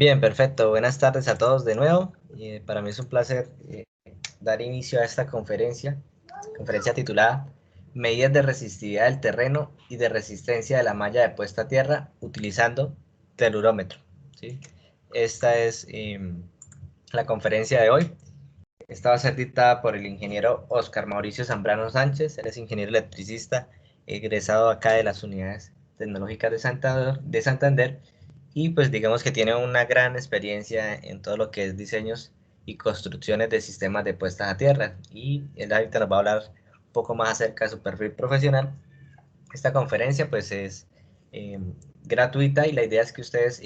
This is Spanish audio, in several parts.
Bien, perfecto. Buenas tardes a todos de nuevo. Para mí es un placer dar inicio a esta conferencia titulada Medidas de resistividad del terreno y de resistencia de la malla de puesta a tierra utilizando telurómetro. ¿Sí? Esta es la conferencia de hoy. Esta va a ser dictada por el ingeniero Oscar Mauricio Zambrano Sánchez. Él es ingeniero electricista, egresado acá de las unidades tecnológicas de Santander, y pues digamos que tiene una gran experiencia en todo lo que es diseños y construcciones de sistemas de puestas a tierra, y él ahorita nos va a hablar un poco más acerca de su perfil profesional. Esta conferencia pues es eh, gratuita, y la idea es que ustedes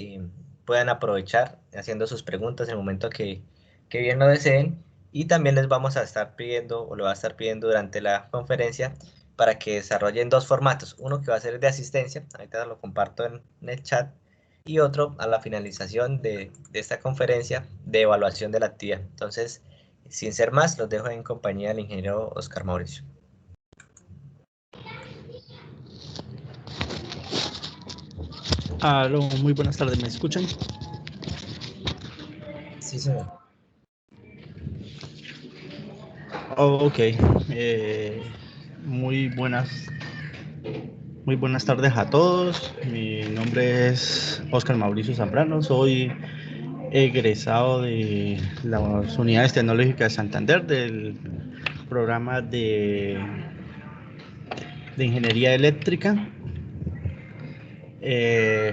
puedan aprovechar haciendo sus preguntas en el momento que bien lo deseen, y también les vamos a estar pidiendo, o lo va a estar pidiendo durante la conferencia, para que desarrollen dos formatos: uno que va a ser de asistencia, ahorita lo comparto en el chat, y otro a la finalización de esta conferencia, de evaluación de la actividad. Entonces, sin ser más, los dejo en compañía del ingeniero Oscar Mauricio. Aló, muy buenas tardes, ¿me escuchan? Sí, señor. Ok, muy buenas tardes a todos. Mi nombre es Oscar Mauricio Zambrano, soy egresado de las unidades tecnológicas de Santander del programa de ingeniería eléctrica.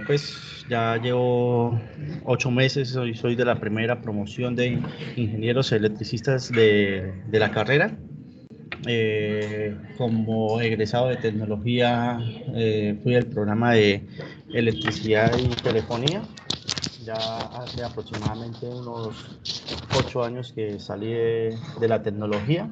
Pues ya llevo 8 meses, soy de la primera promoción de ingenieros electricistas de la carrera. Como egresado de tecnología, fui al programa de electricidad y telefonía. Ya hace aproximadamente unos 8 años que salí de la tecnología.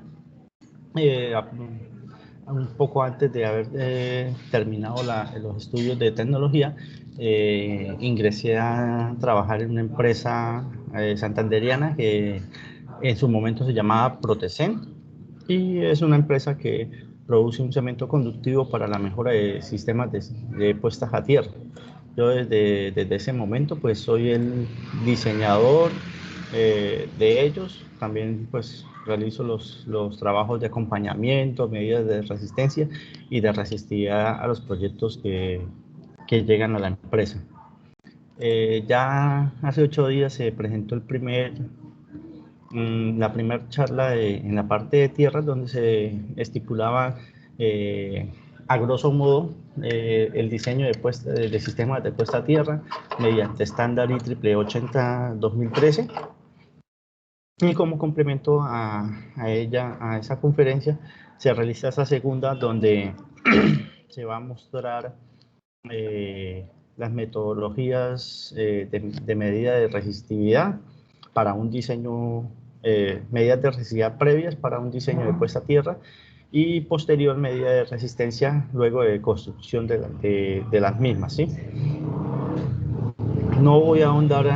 Un poco antes de haber terminado los estudios de tecnología, ingresé a trabajar en una empresa santanderiana que en su momento se llamaba Protecen, y es una empresa que produce un cemento conductivo para la mejora de sistemas de puestas a tierra. Yo desde ese momento pues soy el diseñador de ellos. También pues realizo los trabajos de acompañamiento, medidas de resistencia y de resistividad a los proyectos que llegan a la empresa. Ya hace 8 días se presentó la primera charla en la parte de tierras, donde se estipulaba a grosso modo el diseño de sistemas de puesta a tierra mediante estándar IEEE 80-2013. Y como complemento a esa conferencia, se realiza esa segunda, donde se va a mostrar las metodologías de medida de resistividad para un diseño, medidas de resistividad previas para un diseño de puesta a tierra, y posterior medida de resistencia luego de construcción de las mismas, ¿sí? No voy a ahondar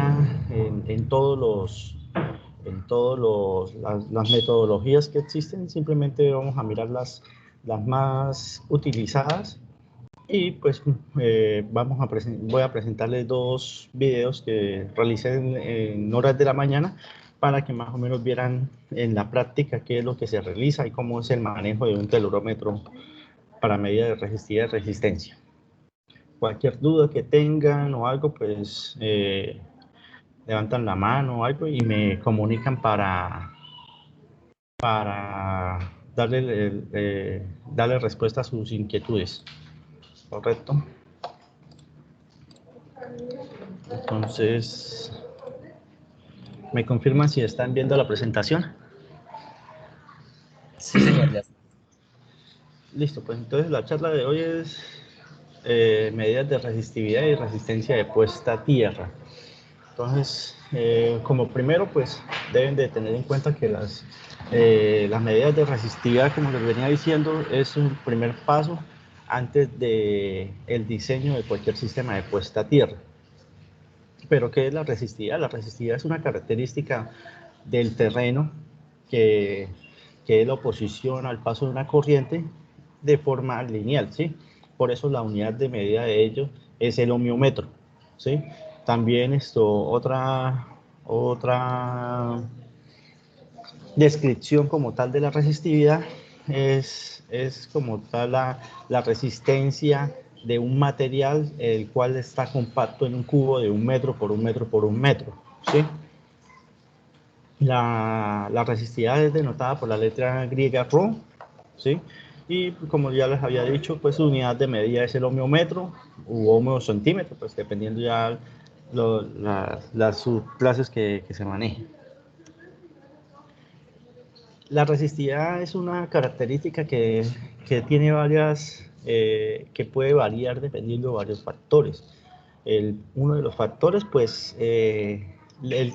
en todas las metodologías que existen, simplemente vamos a mirar las más utilizadas. Y pues voy a presentarles 2 videos que realicé en horas de la mañana, para que más o menos vieran en la práctica qué es lo que se realiza y cómo es el manejo de un telurómetro para medida de resistividad y resistencia. Cualquier duda que tengan o algo, pues levantan la mano o algo y me comunican para darle respuesta a sus inquietudes. ¿Correcto? Entonces, ¿me confirman si están viendo la presentación? Sí, señor, ya. Listo, pues entonces la charla de hoy es medidas de resistividad y resistencia de puesta a tierra. Entonces, como primero, pues deben de tener en cuenta que las medidas de resistividad, como les venía diciendo, es un primer paso antes del diseño de cualquier sistema de puesta a tierra. Pero ¿qué es la resistividad? La resistividad es una característica del terreno que es la oposición al paso de una corriente de forma lineal, ¿sí? Por eso la unidad de medida de ello es el ohmiómetro, ¿sí? También otra descripción como tal de la resistividad es como tal la resistencia de un material el cual está compacto en un cubo de 1 metro por 1 metro por 1 metro, ¿sí? La resistividad es denotada por la letra griega ρ, ¿sí? Y como ya les había dicho, pues su unidad de medida es el ohmiómetro u ohmiocentímetro, pues dependiendo ya las subclases que se manejen. La resistividad es una característica que tiene que puede variar dependiendo de varios factores. Uno de los factores, pues,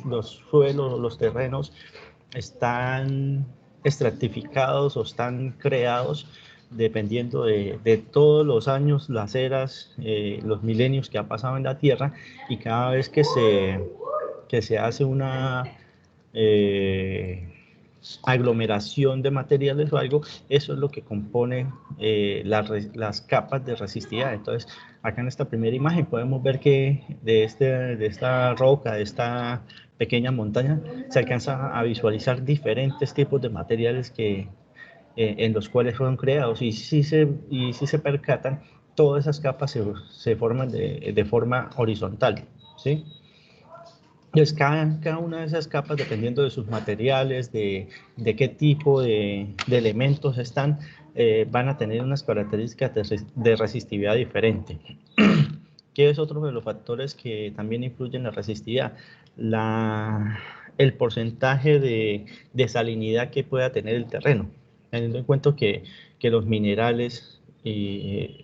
los suelos, los terrenos están estratificados o están creados dependiendo de todos los años, las eras, los milenios que ha pasado en la Tierra, y cada vez que se hace una aglomeración de materiales o algo, eso es lo que compone las capas de resistividad. Entonces, acá en esta primera imagen podemos ver que de esta roca, de esta pequeña montaña, se alcanza a visualizar diferentes tipos de materiales en los cuales fueron creados, y si se percatan, todas esas capas se forman de forma horizontal, ¿sí? Entonces, cada una de esas capas, dependiendo de sus materiales, de qué tipo de elementos están, van a tener unas características de resistividad diferente. ¿Qué es otro de los factores que también influyen en la resistividad? El porcentaje de salinidad que pueda tener el terreno, teniendo en cuenta que los minerales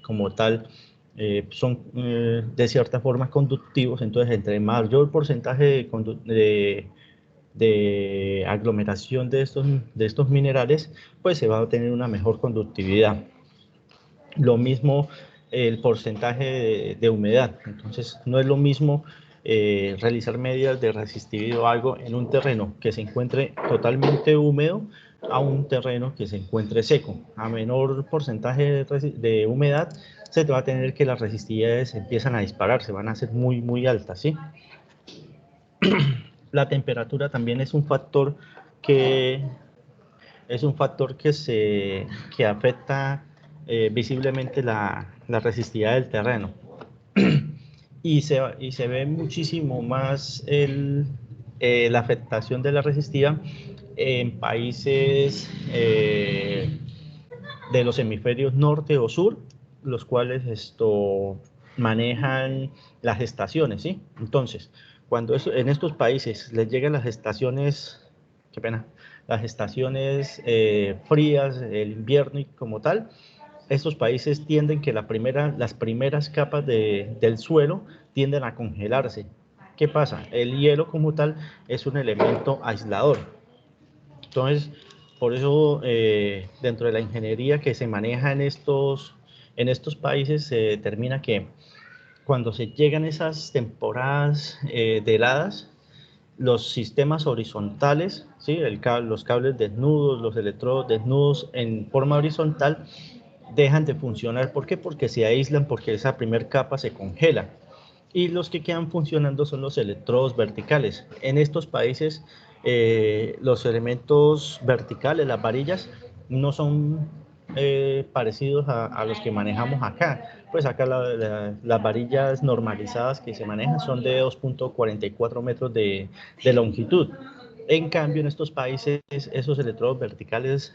como tal son de cierta forma conductivos. Entonces, entre mayor porcentaje de aglomeración de estos minerales, pues se va a tener una mejor conductividad. Lo mismo el porcentaje de humedad. Entonces, no es lo mismo realizar medidas de resistividad o algo en un terreno que se encuentre totalmente húmedo a un terreno que se encuentre seco. A menor porcentaje de humedad, se va a tener que las resistividades empiezan a disparar, se van a hacer muy, muy altas, ¿sí? La temperatura también es un factor que que afecta visiblemente la resistividad del terreno. Y se ve muchísimo más la afectación de la resistividad en países de los hemisferios norte o sur, los cuales manejan las estaciones, ¿sí? Entonces, cuando en estos países les llegan las estaciones, qué pena, las estaciones frías, el invierno y como tal, estos países tienden que las primeras capas del suelo tienden a congelarse. ¿Qué pasa? El hielo como tal es un elemento aislador. Entonces, por eso dentro de la ingeniería que se maneja en estos países se determina que cuando se llegan esas temporadas de heladas, los sistemas horizontales, ¿sí? Los cables desnudos, los electrodos desnudos en forma horizontal, dejan de funcionar. ¿Por qué? Porque se aíslan, porque esa primera capa se congela. Y los que quedan funcionando son los electrodos verticales. En estos países, los elementos verticales, las varillas, no son parecidos a los que manejamos acá. Pues acá las varillas normalizadas que se manejan son de 2.44 metros de longitud. En cambio, en estos países, esos electrodos verticales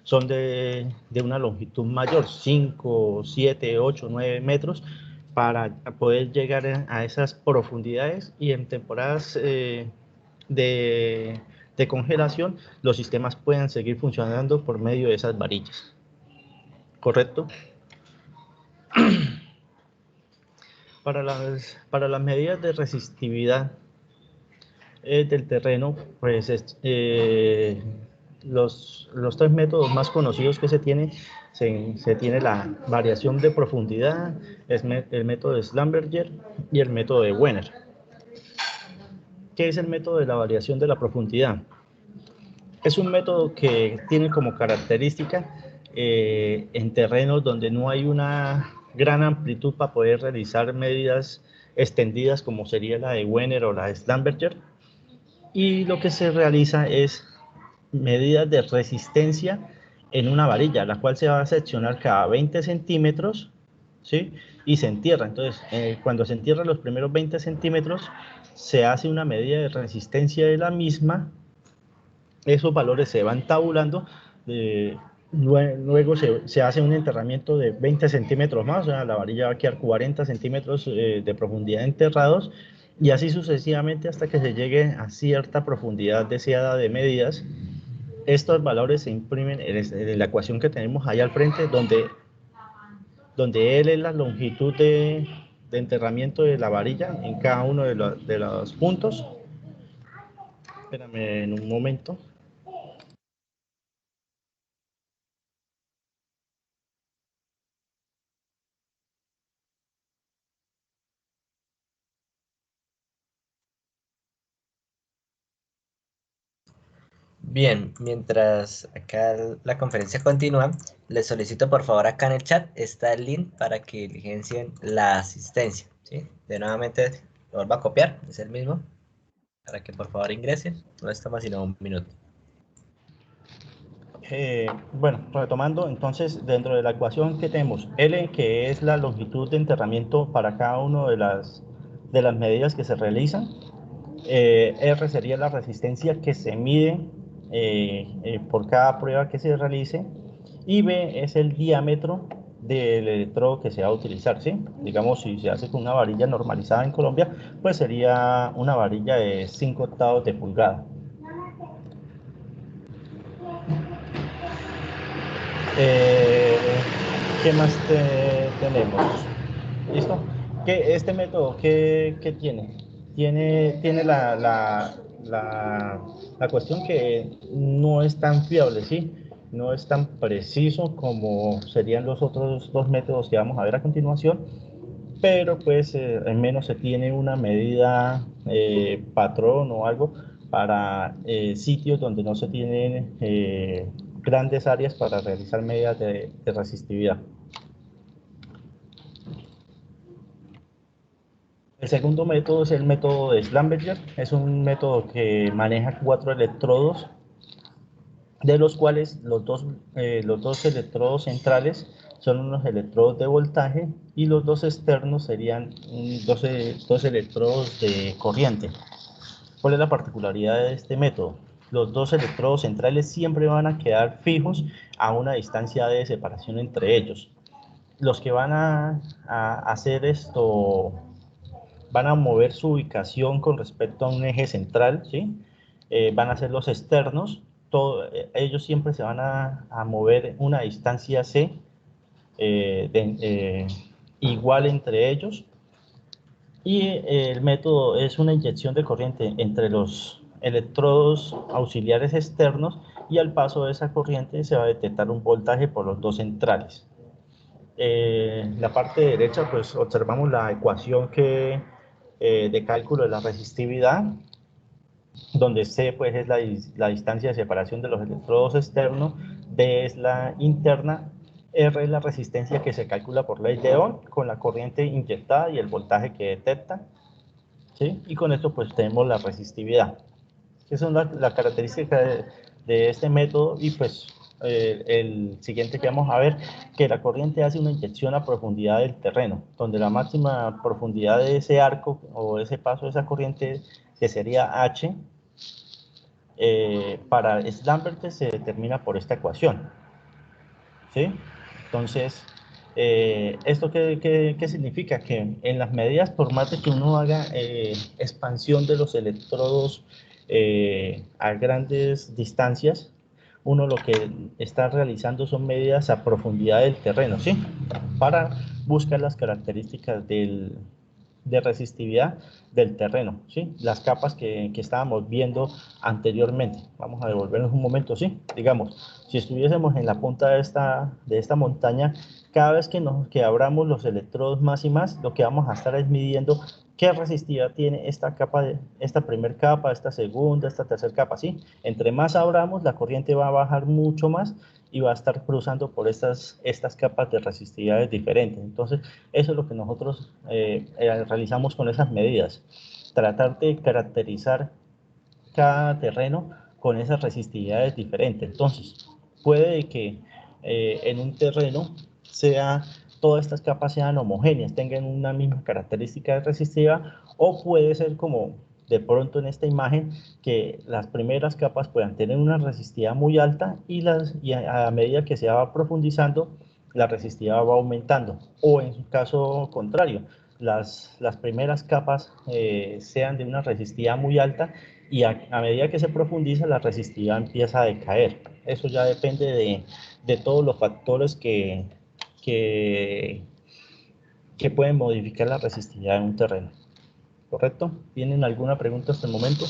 son de una longitud mayor, 5, 7, 8, 9 metros, para poder llegar a esas profundidades, y en temporadas de congelación, los sistemas puedan seguir funcionando por medio de esas varillas. ¿Correcto? Para las medidas de resistividad del terreno, pues los tres métodos más conocidos que se tiene la variación de profundidad, el método de Schlumberger y el método de Wenner. ¿Qué es el método de la variación de la profundidad? Es un método que tiene como característica en terrenos donde no hay una gran amplitud para poder realizar medidas extendidas como sería la de Wenner o la de Schlumberger, y lo que se realiza es medidas de resistencia en una varilla, la cual se va a seccionar cada 20 centímetros, ¿sí? Y se entierra. Entonces, cuando se entierran los primeros 20 centímetros, se hace una medida de resistencia de la misma. Esos valores se van tabulando. Luego se hace un enterramiento de 20 centímetros más, o sea, la varilla va a quedar 40 centímetros de profundidad enterrados, y así sucesivamente hasta que se llegue a cierta profundidad deseada de medidas. Estos valores se imprimen en la ecuación que tenemos ahí al frente, donde L es la longitud de enterramiento de la varilla en cada uno de los puntos. Espérame en un momento. Bien, mientras acá la conferencia continúa, les solicito por favor acá en el chat está el link para que diligencien la asistencia, ¿sí? De nuevamente lo vuelvo a copiar, es el mismo, para que por favor ingresen, no estamos sino un minuto. Bueno, retomando, entonces, dentro de la ecuación que tenemos, L, que es la longitud de enterramiento para cada una de las medidas que se realizan, R sería la resistencia que se mide por cada prueba que se realice, y B es el diámetro del electrodo que se va a utilizar, ¿sí? Digamos, si se hace con una varilla normalizada en Colombia, pues sería una varilla de 5/8 de pulgada. ¿Qué más tenemos? ¿Listo? Este método, ¿qué tiene? Tiene la cuestión que no es tan fiable, ¿sí? No es tan preciso como serían los otros dos métodos que vamos a ver a continuación, pero pues al menos se tiene una medida patrón o algo para sitios donde no se tienen grandes áreas para realizar medidas de resistividad. El segundo método es el método de Schlumberger. Es un método que maneja 4 electrodos, de los cuales los dos electrodos centrales son unos electrodos de voltaje, y los dos externos serían dos electrodos de corriente. ¿Cuál es la particularidad de este método? Los dos electrodos centrales siempre van a quedar fijos a una distancia de separación entre ellos. Los que van a hacer esto, van a mover su ubicación con respecto a un eje central, ¿sí? Van a ser los externos. Ellos siempre se van a mover una distancia c igual entre ellos, y el método es una inyección de corriente entre los electrodos auxiliares externos, y al paso de esa corriente se va a detectar un voltaje por los dos centrales. En la parte derecha pues observamos la ecuación de cálculo de la resistividad, donde C pues es la distancia de separación de los electrodos externos, D es la interna, R es la resistencia que se calcula por ley de Ohm con la corriente inyectada y el voltaje que detecta, ¿sí? Y con esto pues tenemos la resistividad. Esa es la característica de este método. Y pues el siguiente que vamos a ver, que la corriente hace una inyección a profundidad del terreno, donde la máxima profundidad de ese arco o ese paso de esa corriente, que sería H, para Schlumberger se determina por esta ecuación, ¿sí? Entonces, ¿esto qué significa? Que en las medidas, por más de que uno haga expansión de los electrodos a grandes distancias, uno lo que está realizando son medidas a profundidad del terreno, ¿sí? Para buscar las características de resistividad del terreno, ¿sí? Las capas que estábamos viendo anteriormente. Vamos a devolvernos un momento, ¿sí? Digamos, si estuviésemos en la punta de esta montaña, cada vez que abramos los electrodos más y más, lo que vamos a estar es midiendo ¿qué resistividad tiene esta capa, esta primera capa, esta segunda, esta tercera capa? ¿Sí? Entre más abramos, la corriente va a bajar mucho más y va a estar cruzando por estas capas de resistividades diferentes. Entonces, eso es lo que nosotros realizamos con esas medidas. Tratar de caracterizar cada terreno con esas resistividades diferentes. Entonces, puede que en un terreno todas estas capas sean homogéneas, tengan una misma característica resistiva, o puede ser como de pronto en esta imagen, que las primeras capas puedan tener una resistividad muy alta y a medida que se va profundizando, la resistividad va aumentando, o en caso contrario, las primeras capas sean de una resistividad muy alta y a medida que se profundiza, la resistividad empieza a decaer. Eso ya depende de todos los factores que pueden modificar la resistividad en un terreno. ¿Correcto? ¿Tienen alguna pregunta hasta el momento?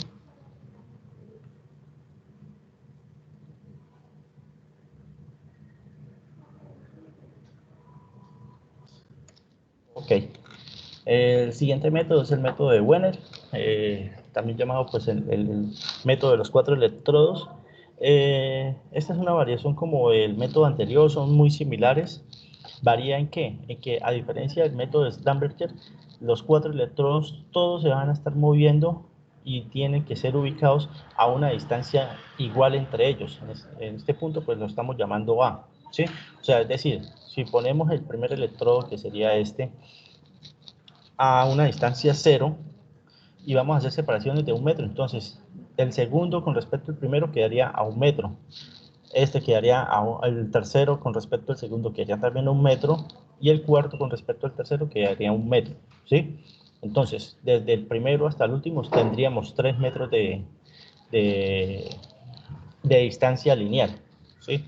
Ok. El siguiente método es el método de Wenner, también llamado pues el método de los 4 electrodos. Esta es una variación como el método anterior, son muy similares. ¿Varía en qué? En que, a diferencia del método de Schlumberger, los 4 electrodos todos se van a estar moviendo y tienen que ser ubicados a una distancia igual entre ellos. En este punto pues lo estamos llamando A, ¿sí? O sea, es decir, si ponemos el primer electrodo, que sería este, a una distancia 0, y vamos a hacer separaciones de 1 metro, entonces el segundo con respecto al primero quedaría a 1 metro, este quedaría el tercero con respecto al segundo quedaría también a 1 metro, y el cuarto con respecto al tercero quedaría a 1 metro, ¿sí? Entonces, desde el primero hasta el último tendríamos 3 metros de distancia lineal, ¿sí?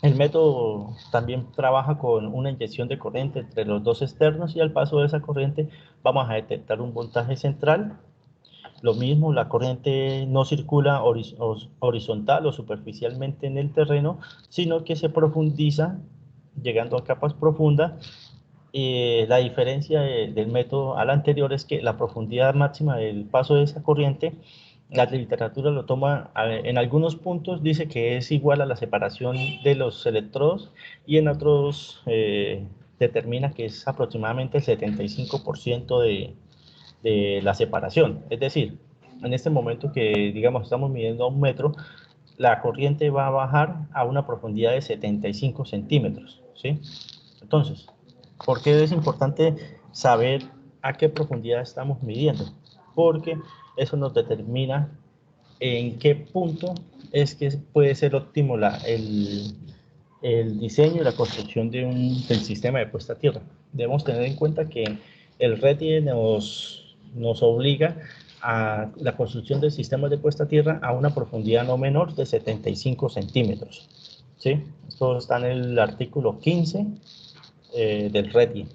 El método también trabaja con una inyección de corriente entre los dos externos, y al paso de esa corriente vamos a detectar un voltaje central. Lo mismo, la corriente no circula horizontal o superficialmente en el terreno, sino que se profundiza, llegando a capas profundas. La diferencia del método al anterior es que la profundidad máxima del paso de esa corriente, la literatura lo toma en algunos puntos, dice que es igual a la separación de los electrodos, y en otros determina que es aproximadamente el 75% de la separación. Es decir, en este momento que, digamos, estamos midiendo a 1 metro, la corriente va a bajar a una profundidad de 75 centímetros, ¿sí? Entonces, ¿por qué es importante saber a qué profundidad estamos midiendo? Porque eso nos determina en qué punto es que puede ser óptimo el diseño y la construcción del sistema de puesta a tierra. Debemos tener en cuenta que el RETI nos obliga a la construcción del sistema de puesta a tierra a una profundidad no menor de 75 centímetros. ¿Sí? Esto está en el artículo 15 del RETI.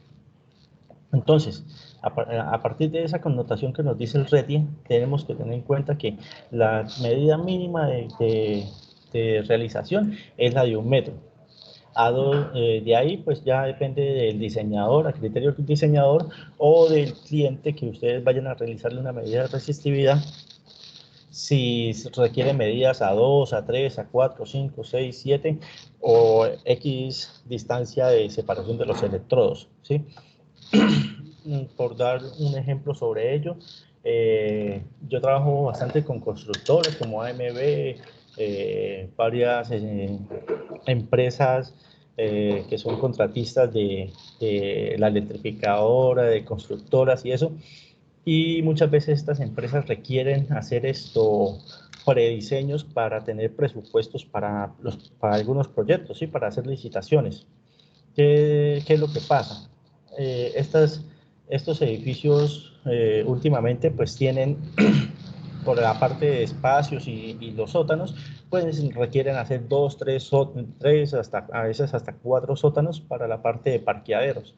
Entonces, a partir de esa connotación que nos dice el RETI, tenemos que tener en cuenta que la medida mínima de realización es la de 1 metro. De ahí, pues ya depende del diseñador, a criterio del diseñador o del cliente, que ustedes vayan a realizarle una medida de resistividad. Si requiere medidas a 2, a 3, a 4, 5, 6, 7 o X distancia de separación de los electrodos, ¿sí? Por dar un ejemplo sobre ello, yo trabajo bastante con constructores como AMB, varias empresas que son contratistas de la electrificadora, de constructoras y eso, y muchas veces estas empresas requieren hacer prediseños para tener presupuestos para algunos proyectos, ¿sí? Para hacer licitaciones. ¿Qué es lo que pasa? Estos edificios últimamente pues tienen, por la parte de espacios y los sótanos, pues requieren hacer 2, 3, a veces hasta 4 sótanos para la parte de parqueaderos.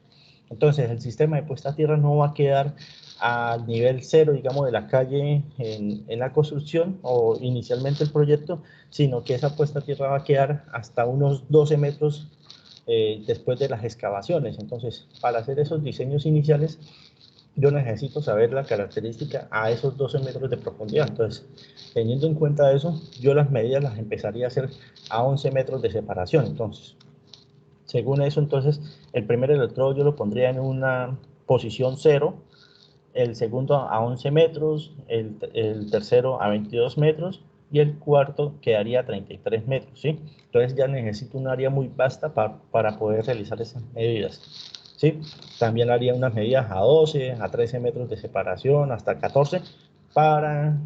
Entonces el sistema de puesta a tierra no va a quedar al nivel cero, digamos, de la calle en la construcción o inicialmente el proyecto, sino que esa puesta a tierra va a quedar hasta unos 12 metros después de las excavaciones. Entonces, para hacer esos diseños iniciales, yo necesito saber la característica a esos 12 metros de profundidad. Entonces, teniendo en cuenta eso, yo las medidas las empezaría a hacer a 11 metros de separación. Entonces, según eso, entonces, el primer electrodo yo lo pondría en una posición 0, el segundo a 11 metros, el tercero a 22 metros y el cuarto quedaría a 33 metros, ¿sí? Entonces ya necesito un área muy vasta para poder realizar esas medidas, ¿sí? También haría unas medidas a 12, a 13 metros de separación, hasta 14, para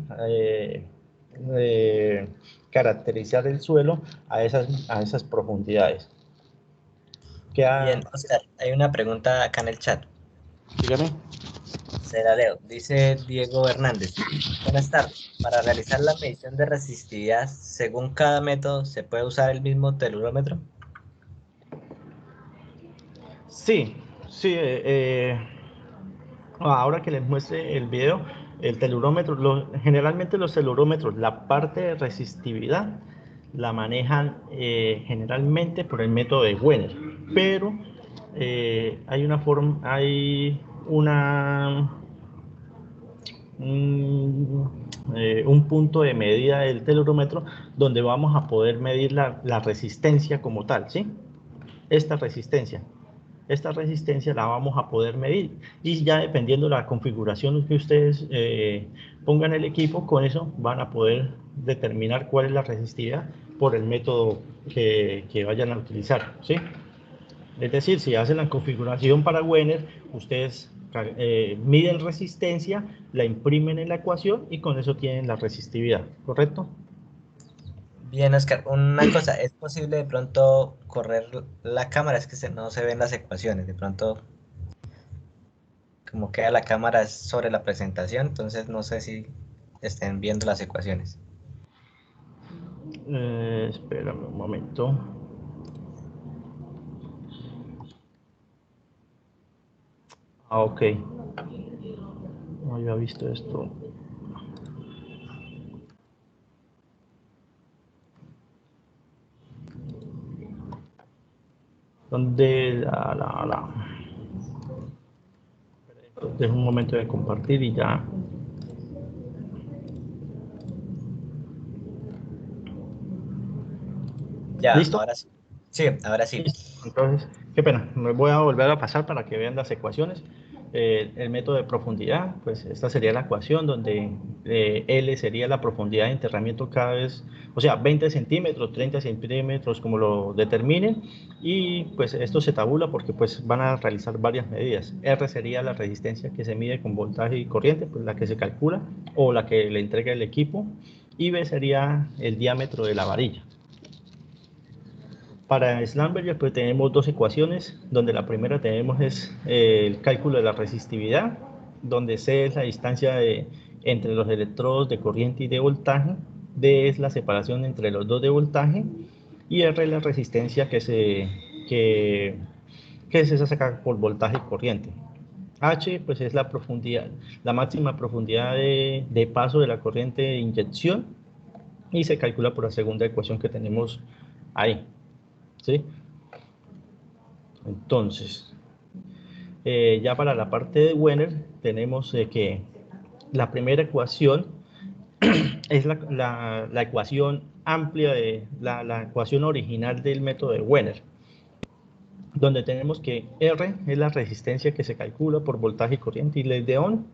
caracterizar el suelo a esas profundidades. Bien, Oscar, hay una pregunta acá en el chat. Dígame. Se la leo. Dice Diego Hernández. Buenas tardes. Para realizar la medición de resistividad, según cada método, ¿se puede usar el mismo telurómetro? Sí, sí. Ahora que les muestre el video, el telurómetro, generalmente los telurómetros, la parte de resistividad la manejan generalmente por el método de Wenner, pero hay una forma, hay un punto de medida del telurómetro donde vamos a poder medir la resistencia como tal, ¿sí? Esta resistencia la vamos a poder medir y ya dependiendo de la configuración que ustedes pongan el equipo, con eso van a poder determinar cuál es la resistividad por el método que vayan a utilizar, ¿sí? Es decir, si hacen la configuración para Wenner, ustedes miden resistencia, la imprimen en la ecuación y con eso tienen la resistividad, ¿correcto? Bien, Oscar, una cosa, ¿es posible de pronto correr la cámara? Es que no se ven las ecuaciones, de pronto como queda la cámara sobre la presentación, entonces no sé si estén viendo las ecuaciones. Espérame un momento. Ok. No había visto esto. Donde dejo un momento de compartir y ya. Ya, ¿Listo? ahora sí. Sí, ahora sí. Listo. Entonces, qué pena, me voy a volver a pasar para que vean las ecuaciones. El método de profundidad, pues esta sería la ecuación donde L sería la profundidad de enterramiento cada vez, o sea, 20 centímetros, 30 centímetros, como lo determinen, y pues esto se tabula porque pues van a realizar varias medidas. R sería la resistencia que se mide con voltaje y corriente, pues la que se calcula o la que le entrega el equipo, y B sería el diámetro de la varilla. Para Schlumberger pues tenemos dos ecuaciones, donde la primera tenemos es el cálculo de la resistividad, donde C es la distancia entre los electrodos de corriente y de voltaje, D es la separación entre los dos de voltaje y R es la resistencia que se saca por voltaje y corriente. H pues es la profundidad, la máxima profundidad de paso de la corriente de inyección y se calcula por la segunda ecuación que tenemos ahí, ¿sí? Entonces, ya para la parte de Wenner, tenemos que la primera ecuación es la ecuación amplia, la ecuación original del método de Wenner, donde tenemos que R es la resistencia que se calcula por voltaje y corriente y ley de Ohm,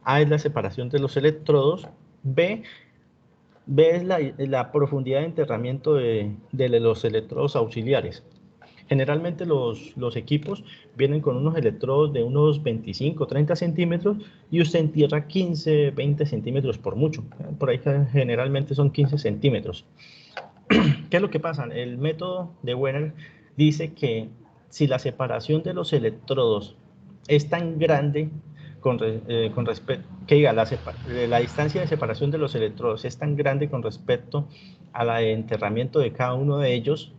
A es la separación de los electrodos, B es la profundidad de enterramiento de los electrodos auxiliares. Generalmente los equipos vienen con unos electrodos de unos 25, 30 centímetros y usted entierra 15, 20 centímetros por mucho. Por ahí generalmente son 15 centímetros. ¿Qué es lo que pasa? El método de Wenner dice que si la separación de los electrodos es tan grande con respecto, que diga, la distancia de separación de los electrodos es tan grande con respecto a la de enterramiento de cada uno de ellos,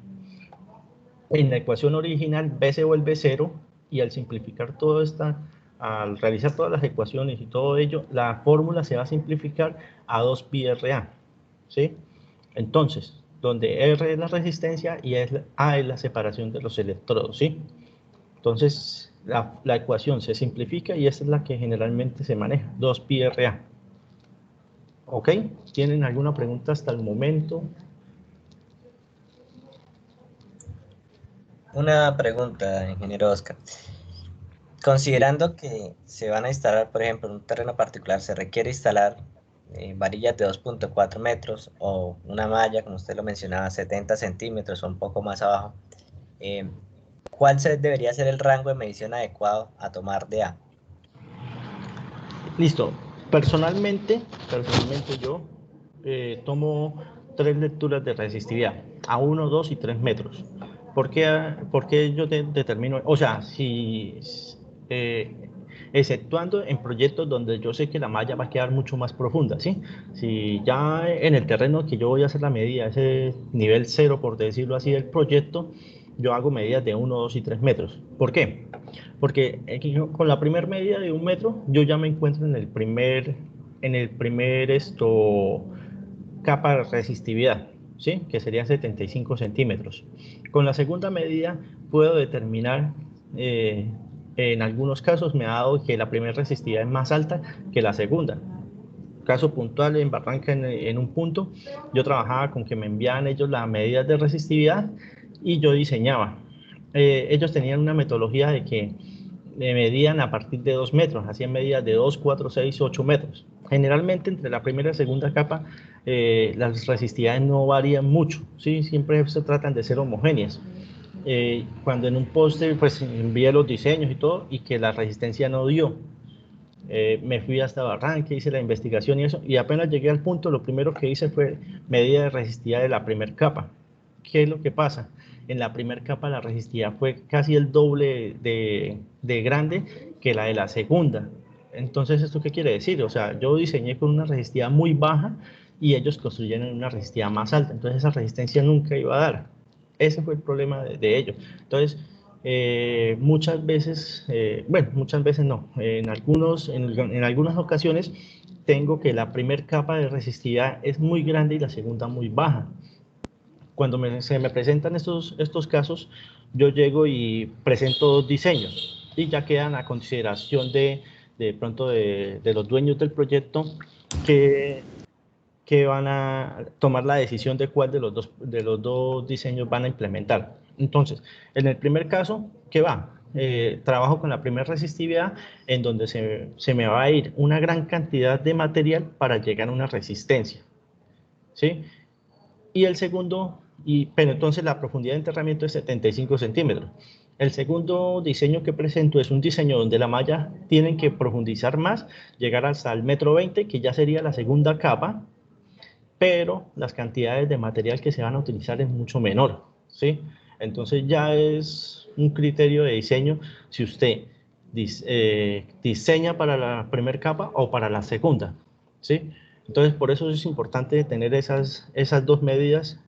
en la ecuación original B se vuelve cero y al simplificar todo esta, al realizar todas las ecuaciones y todo ello, la fórmula se va a simplificar a 2πRA, ¿sí? Entonces, donde R es la resistencia y A es la separación de los electrodos, ¿sí? Entonces, la ecuación se simplifica y esta es la que generalmente se maneja, 2pi RA. ¿Ok? ¿Tienen alguna pregunta hasta el momento? Una pregunta, ingeniero Oscar. Considerando que se van a instalar, por ejemplo, en un terreno particular, se requiere instalar varillas de 2.4 metros o una malla, como usted lo mencionaba, 70 centímetros o un poco más abajo. Eh, debería ser el rango de medición adecuado a tomar de A? Listo. Personalmente yo tomo 3 lecturas de resistividad, a 1, 2 y 3 metros. ¿Por qué yo determino? O sea, si exceptuando en proyectos donde yo sé que la malla va a quedar mucho más profunda, ¿sí? Si ya en el terreno que yo voy a hacer la medida, ese nivel cero, por decirlo así, del proyecto, yo hago medidas de 1, 2 y 3 metros. ¿Por qué? Porque con la primera medida de 1 metro, yo ya me encuentro en el primer capa de resistividad, ¿sí? Que sería 75 centímetros. Con la segunda medida puedo determinar, en algunos casos me ha dado que la primera resistividad es más alta que la segunda. Caso puntual en Barranca, en un punto, yo trabajaba con que me enviaban ellos las medidas de resistividad y yo diseñaba. Ellos tenían una metodología de que me medían a partir de 2 metros, hacían medidas de 2, 4, 6, 8 metros. Generalmente entre la primera y segunda capa las resistividades no varían mucho, ¿sí? Siempre se tratan de ser homogéneas. Cuando en un poste pues envié los diseños y todo y que la resistencia no dio, me fui hasta Barranca, hice la investigación y eso, y apenas llegué al punto, lo primero que hice fue medida de resistividad de la primera capa. ¿Qué es lo que pasa? En la primera capa la resistividad fue casi el doble de grande que la de la segunda. Entonces, ¿esto qué quiere decir? O sea, yo diseñé con una resistividad muy baja y ellos construyeron una resistividad más alta. Entonces, esa resistencia nunca iba a dar. Ese fue el problema de ellos. Entonces, muchas veces, bueno, muchas veces no, en algunas ocasiones tengo que la primera capa de resistividad es muy grande y la segunda muy baja. Cuando se me presentan estos casos, yo llego y presento 2 diseños y ya quedan a consideración de pronto de los dueños del proyecto que van a tomar la decisión de cuál de los dos diseños van a implementar. Entonces, en el primer caso, ¿qué va? Trabajo con la primera resistividad en donde se me va a ir una gran cantidad de material para llegar a una resistencia, ¿sí? Y el segundo, pero entonces la profundidad de enterramiento es 75 centímetros. El segundo diseño que presento es un diseño donde la malla tienen que profundizar más, llegar hasta el 1,20 m, que ya sería la segunda capa, pero las cantidades de material que se van a utilizar es mucho menor, ¿sí? Entonces ya es un criterio de diseño si usted diseña para la primera capa o para la segunda, ¿sí? Entonces por eso es importante tener esas 2 medidas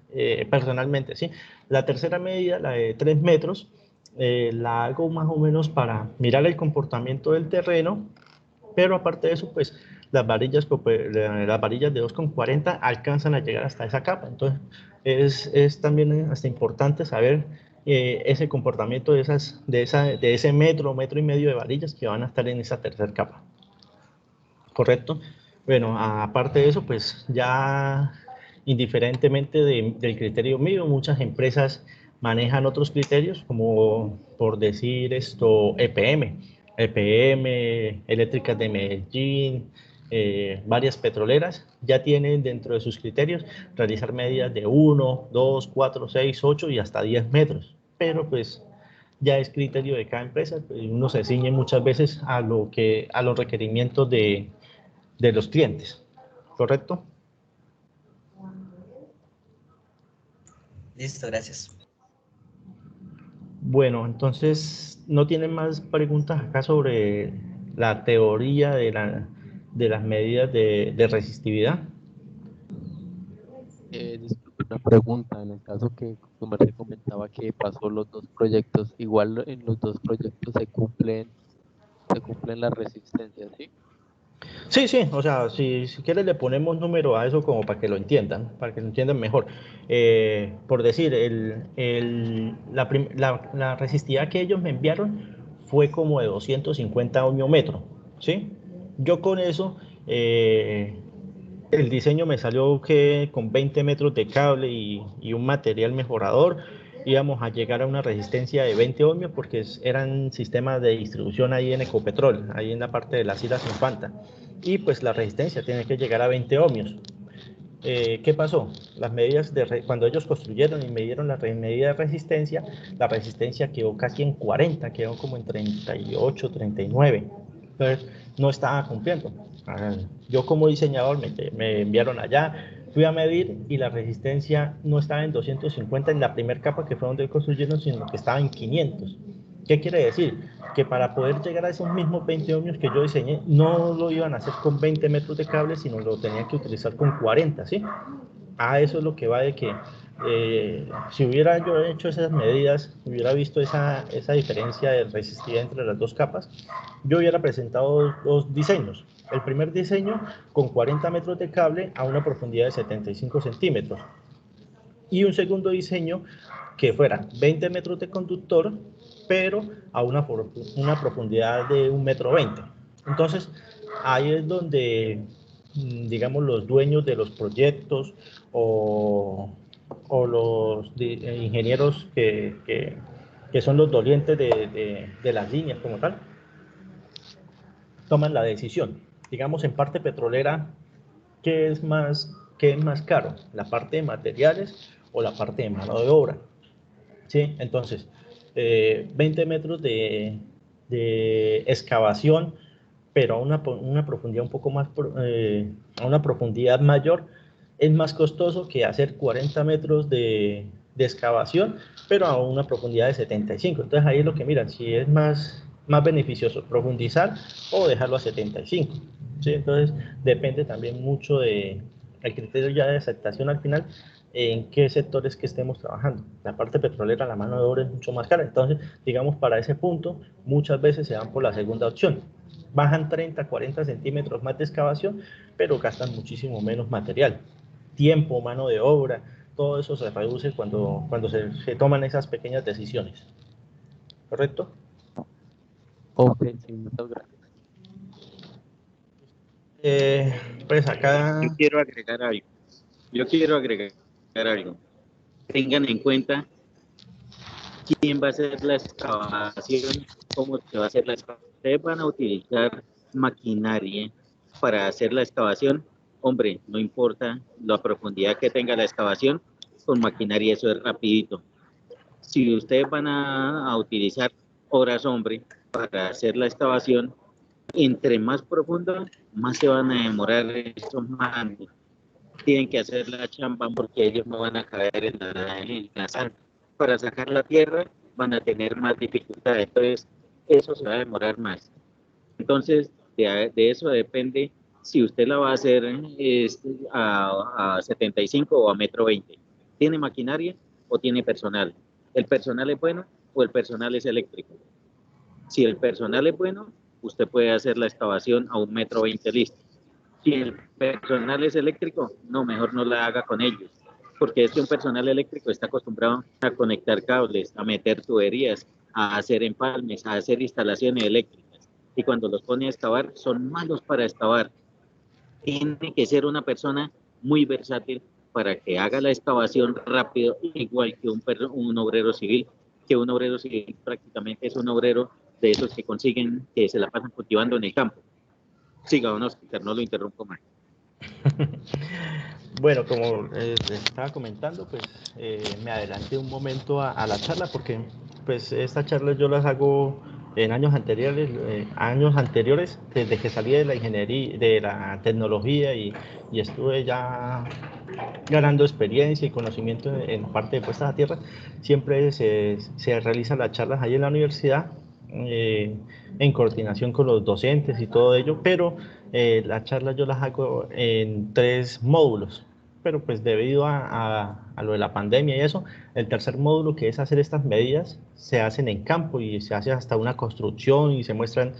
personalmente, ¿sí? La tercera medida, la de 3 metros, la hago más o menos para mirar el comportamiento del terreno, pero aparte de eso, pues las varillas de 2,40 alcanzan a llegar hasta esa capa. Entonces, es también hasta importante saber ese comportamiento de ese metro y medio de varillas que van a estar en esa tercera capa. ¿Correcto? Bueno, aparte de eso, pues ya indiferentemente del criterio mío, muchas empresas manejan otros criterios, como por decir EPM, Eléctricas de Medellín, varias petroleras, ya tienen dentro de sus criterios realizar medidas de 1, 2, 4, 6, 8 y hasta 10 metros. Pero pues ya es criterio de cada empresa, pues, uno se ciñe muchas veces a los requerimientos de los clientes, ¿correcto? Listo, gracias. Bueno, entonces, ¿no tienen más preguntas acá sobre la teoría de las medidas de resistividad? Disculpe, una pregunta. En el caso que tu merced comentaba que pasó los dos proyectos, igual en los dos proyectos se cumplen las resistencias, ¿sí? Sí, sí, o sea, si quieres le ponemos número a eso como para que lo entiendan mejor. Por decir, la resistividad que ellos me enviaron fue como de 250 ohmiómetros, ¿sí? Yo con eso, el diseño me salió que con 20 metros de cable y un material mejorador íbamos a llegar a una resistencia de 20 ohmios porque eran sistemas de distribución ahí en Ecopetrol, ahí en la parte de las Islas Infanta. Y pues la resistencia tiene que llegar a 20 ohmios. ¿Qué pasó? Las medidas cuando ellos construyeron y midieron medida de resistencia, la resistencia quedó casi en 40, quedó como en 38, 39. Entonces, no estaba cumpliendo. Yo como diseñador me enviaron allá, fui a medir y la resistencia no estaba en 250 en la primera capa que fue donde construyeron, sino que estaba en 500. ¿Qué quiere decir? Que para poder llegar a esos mismos 20 ohmios que yo diseñé, no lo iban a hacer con 20 metros de cable, sino lo tenían que utilizar con 40, ¿sí? Eso es lo que va de que si hubiera yo hecho esas medidas, hubiera visto esa diferencia de resistividad entre las dos capas, yo hubiera presentado dos diseños. El primer diseño con 40 metros de cable a una profundidad de 75 centímetros. Y un segundo diseño que fuera 20 metros de conductor, pero a una profundidad de 1,20 m. Entonces, ahí es donde, digamos, los dueños de los proyectos o los ingenieros que son los dolientes de las líneas como tal, toman la decisión. Digamos, en parte petrolera, ¿qué es más caro? ¿La parte de materiales o la parte de mano de obra? ¿Sí? Entonces, 20 metros de excavación, pero a una profundidad un poco más, a una profundidad mayor, es más costoso que hacer 40 metros de excavación, pero a una profundidad de 75. Entonces ahí es lo que miran, si es más beneficioso profundizar o dejarlo a 75. ¿Sí? Entonces depende también mucho del criterio ya de aceptación al final, en qué sectores que estemos trabajando. La parte petrolera, la mano de obra es mucho más cara, entonces, digamos, para ese punto, muchas veces se van por la segunda opción. Bajan 30, 40 centímetros más de excavación, pero gastan muchísimo menos material. Tiempo, mano de obra, todo eso se reduce cuando se toman esas pequeñas decisiones. ¿Correcto? Ok, sí, muchas gracias. Pues acá... Yo quiero agregar algo. Tengan en cuenta quién va a hacer la excavación, cómo se va a hacer la excavación. Ustedes van a utilizar maquinaria para hacer la excavación. Hombre, no importa la profundidad que tenga la excavación, con maquinaria eso es rapidito. Si ustedes van a utilizar horas, hombre, para hacer la excavación, entre más profunda, más se van a demorar estos manos. Tienen que hacer la chamba porque ellos no van a caer en la zanja. Para sacar la tierra van a tener más dificultades, entonces eso se va a demorar más. Entonces, de eso depende si usted la va a hacer a 75 o a 1,20 m. ¿Tiene maquinaria o tiene personal? ¿El personal es bueno o el personal es eléctrico? Si el personal es bueno, usted puede hacer la excavación a 1,20 m listo. Si el personal es eléctrico, no, mejor no la haga con ellos, porque es que un personal eléctrico está acostumbrado a conectar cables, a meter tuberías, a hacer empalmes, a hacer instalaciones eléctricas, y cuando los pone a excavar, son malos para excavar. Tiene que ser una persona muy versátil para que haga la excavación rápido, igual que un obrero civil, que un obrero civil prácticamente es un obrero de esos que consiguen, que se la pasan cultivando en el campo. Siga, don Oscar, no lo interrumpo más. Bueno, como les estaba comentando, pues me adelanté un momento a la charla porque pues estas charlas yo las hago en años anteriores, desde que salí de la ingeniería, de la tecnología y estuve ya ganando experiencia y conocimiento en parte de puestas a tierra. Siempre se realizan las charlas ahí en la universidad, en coordinación con los docentes y todo ello, pero las charlas yo las hago en 3 módulos, pero pues debido a lo de la pandemia y eso, el tercer módulo, que es hacer estas medidas, se hacen en campo y se hace hasta una construcción y se muestran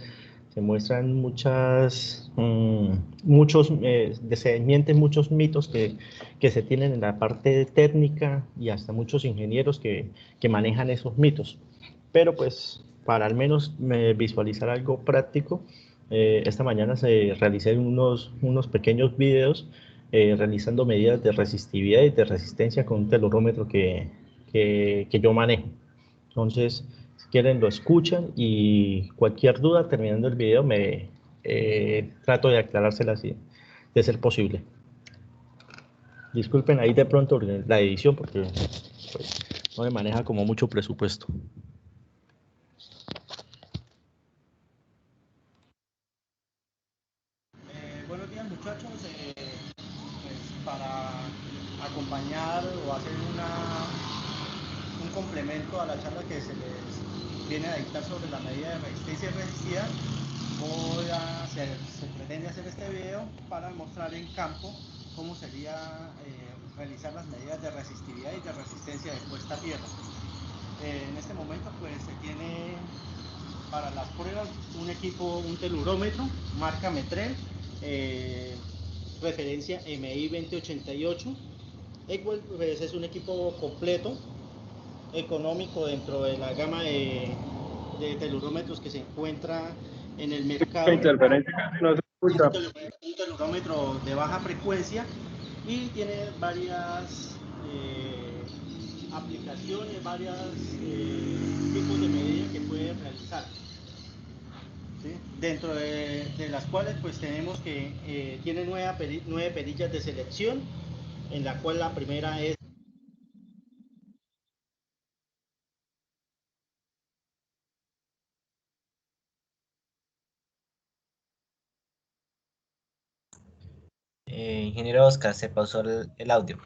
muchos, se desmienten muchos mitos que se tienen en la parte técnica y hasta muchos ingenieros que manejan esos mitos. Pero pues para al menos visualizar algo práctico, esta mañana realicé unos pequeños videos realizando medidas de resistividad y de resistencia con un telurómetro que yo manejo. Entonces, si quieren lo escuchan y cualquier duda terminando el video trato de aclarárselas de ser posible. Disculpen ahí de pronto la edición porque pues, no me maneja como mucho presupuesto. Buenos días muchachos, pues para acompañar o hacer un complemento a la charla que se les viene a dictar sobre la medida de resistencia y resistividad, se pretende hacer este video para mostrar en campo cómo sería realizar las medidas de resistividad y de resistencia de puesta a tierra. En este momento pues se tiene para las pruebas un telurómetro marca Metrel, referencia MI 2088, pues es un equipo completo, económico dentro de la gama de telurómetros que se encuentra en el mercado. Un telurómetro de baja frecuencia y tiene varias aplicaciones, varios tipos de medidas que puede realizar. ¿Sí? Dentro de las cuales pues tenemos que tiene 9 perillas de selección, en la cual la primera es Ingeniero Oscar, se pausó el audio.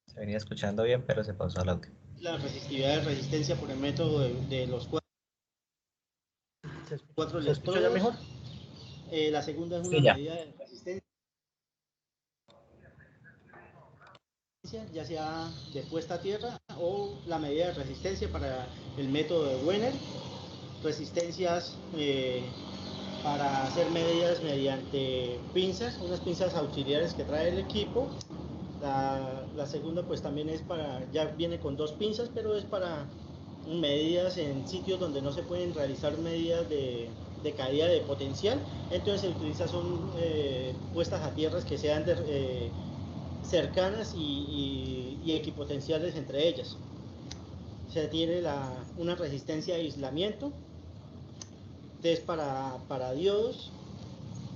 Se venía escuchando bien, pero se pausó el audio. la resistividad de resistencia por el método de los cuatro ¿Se escucha ya mejor? La segunda es una medida de resistencia, ya sea de puesta a tierra o la medida de resistencia para el método de Wenner, resistencias para hacer medidas mediante pinzas, unas pinzas auxiliares que trae el equipo. La segunda pues también es ya viene con 2 pinzas, pero es para medidas en sitios donde no se pueden realizar medidas de caída de potencial, entonces se utiliza son puestas a tierras que sean cercanas y equipotenciales entre ellas. Se tiene una resistencia de aislamiento, test para diodos,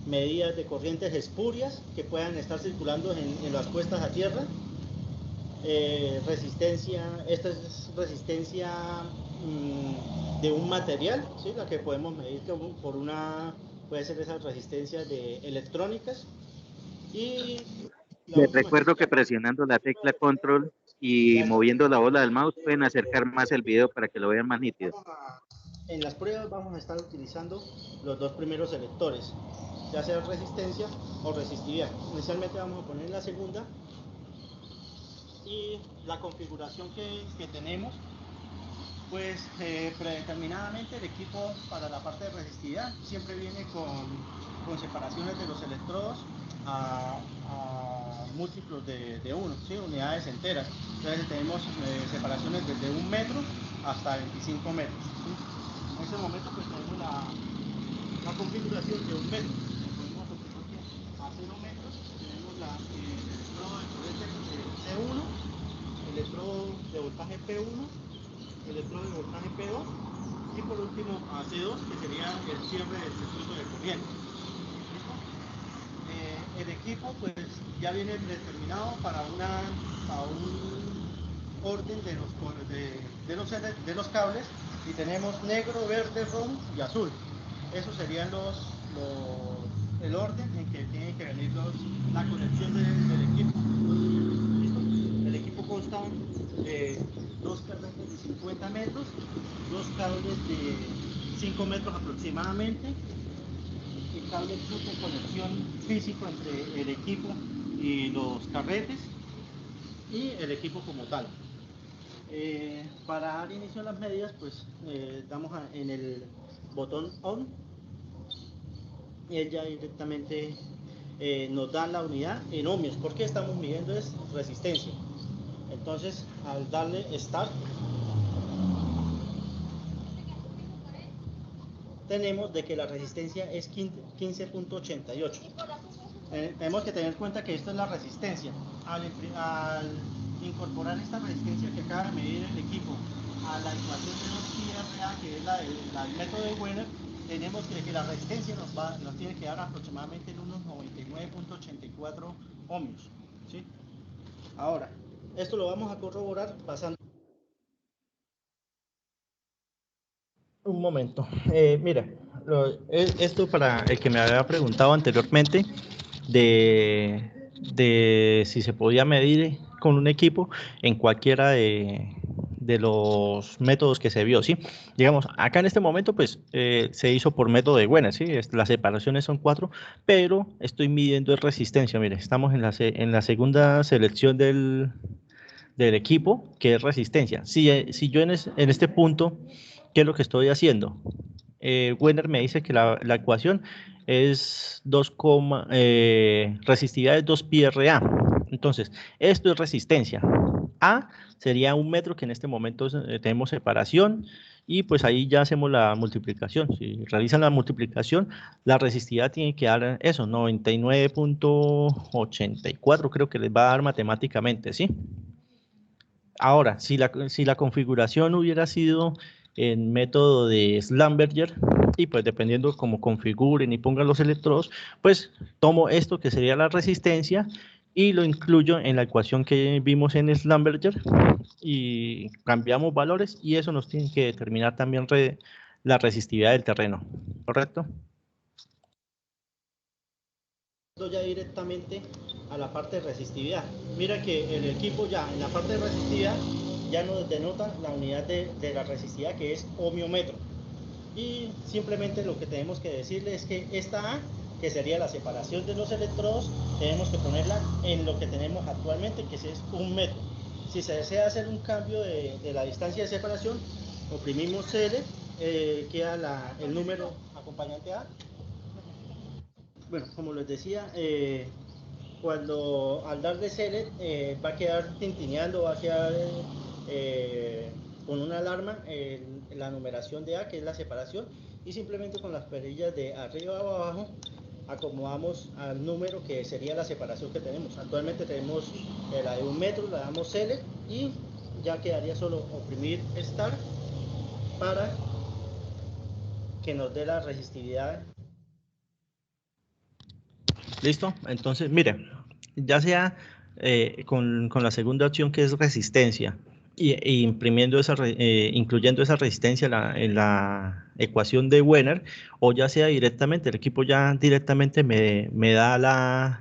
medidas de corrientes espurias que puedan estar circulando en las puestas a tierra, resistencia, esta es resistencia de un material, ¿sí? La que podemos medir puede ser esas resistencias electrónicas. Y les recuerdo que presionando la tecla control y moviendo la bola del mouse pueden acercar más el video para que lo vean más nítido. En las pruebas vamos a estar utilizando los 2 primeros selectores, ya sea resistencia o resistividad. Inicialmente vamos a poner la segunda, y la configuración que tenemos, pues predeterminadamente el equipo para la parte de resistividad siempre viene con separaciones de los electrodos a múltiplos de 1, ¿sí? Unidades enteras. Entonces tenemos separaciones desde 1 metro hasta 25 metros. ¿Sí? En este momento pues tenemos la configuración de 1 metro. Podemos a 0 metros tenemos el electrodo de corriente C1, electrodo de voltaje P1, electrodo de voltaje P2 y por último a C2, que sería el cierre del circuito de corriente. El equipo pues ya viene determinado para un orden de los cables, y tenemos negro, verde, rojo y azul. Esos serían el orden en que tiene que venir la conexión del equipo. ¿Listo? El equipo consta de 2 cables de 50 metros, 2 cables de 5 metros aproximadamente, el cable de conexión físico entre el equipo y los carretes y el equipo como tal. Para dar inicio a las medidas, pues damos en el botón ON y él ya directamente nos da la unidad en ohmios, porque estamos midiendo es resistencia. Entonces al darle Start tenemos de que la resistencia es 15.88. Tenemos que tener en cuenta que esto es la resistencia. Al incorporar esta resistencia que acaba de medir el equipo a la ecuación de los PRA, que es la del método de Wenner, tenemos que la resistencia nos tiene que dar aproximadamente en unos 99.84 ohmios, ¿sí? Ahora, esto lo vamos a corroborar pasando. Un momento. Mira, esto para el que me había preguntado anteriormente de si se podía medir con un equipo en cualquiera de los métodos que se vio, ¿sí? Digamos, acá en este momento, pues, se hizo por método de Wenner, ¿sí? Las separaciones son 4, pero estoy midiendo resistencia. Mire, estamos en la segunda selección del equipo, que es resistencia. Si yo en este punto, ¿qué es lo que estoy haciendo? Wenner me dice que la ecuación es resistividad es 2 pi RA. Entonces, esto es resistencia. A sería 1 metro, que en este momento tenemos separación, y pues ahí ya hacemos la multiplicación. Si realizan la multiplicación, la resistividad tiene que dar eso, 99.84, creo que les va a dar matemáticamente, ¿sí? Ahora, si la configuración hubiera sido en método de Schlumberger, y pues dependiendo cómo configuren y pongan los electrodos, pues tomo esto que sería la resistencia y lo incluyo en la ecuación que vimos en Schlumberger y cambiamos valores, y eso nos tiene que determinar también la resistividad del terreno, ¿correcto? Ya directamente a la parte de resistividad. Mira que el equipo ya en la parte de resistividad ya nos denota la unidad de la resistividad, que es ohmiómetro. Y simplemente lo que tenemos que decirle es que esta A, que sería la separación de los electrodos, tenemos que ponerla en lo que tenemos actualmente, que es 1 metro. Si se desea hacer un cambio de la distancia de separación, oprimimos CL, queda el número acompañante A. Bueno, como les decía, cuando al dar de select va a quedar tintineando, va a quedar con una alarma la numeración de A, que es la separación, y simplemente con las perillas de arriba a abajo acomodamos al número que sería la separación que tenemos. Actualmente tenemos la de 1 metro, la damos select y ya quedaría solo oprimir Start para que nos dé la resistividad. ¿Listo? Entonces, mire, ya sea con la segunda opción, que es resistencia, y imprimiendo incluyendo esa resistencia en la ecuación de Wenner, o ya sea directamente, el equipo ya directamente me da la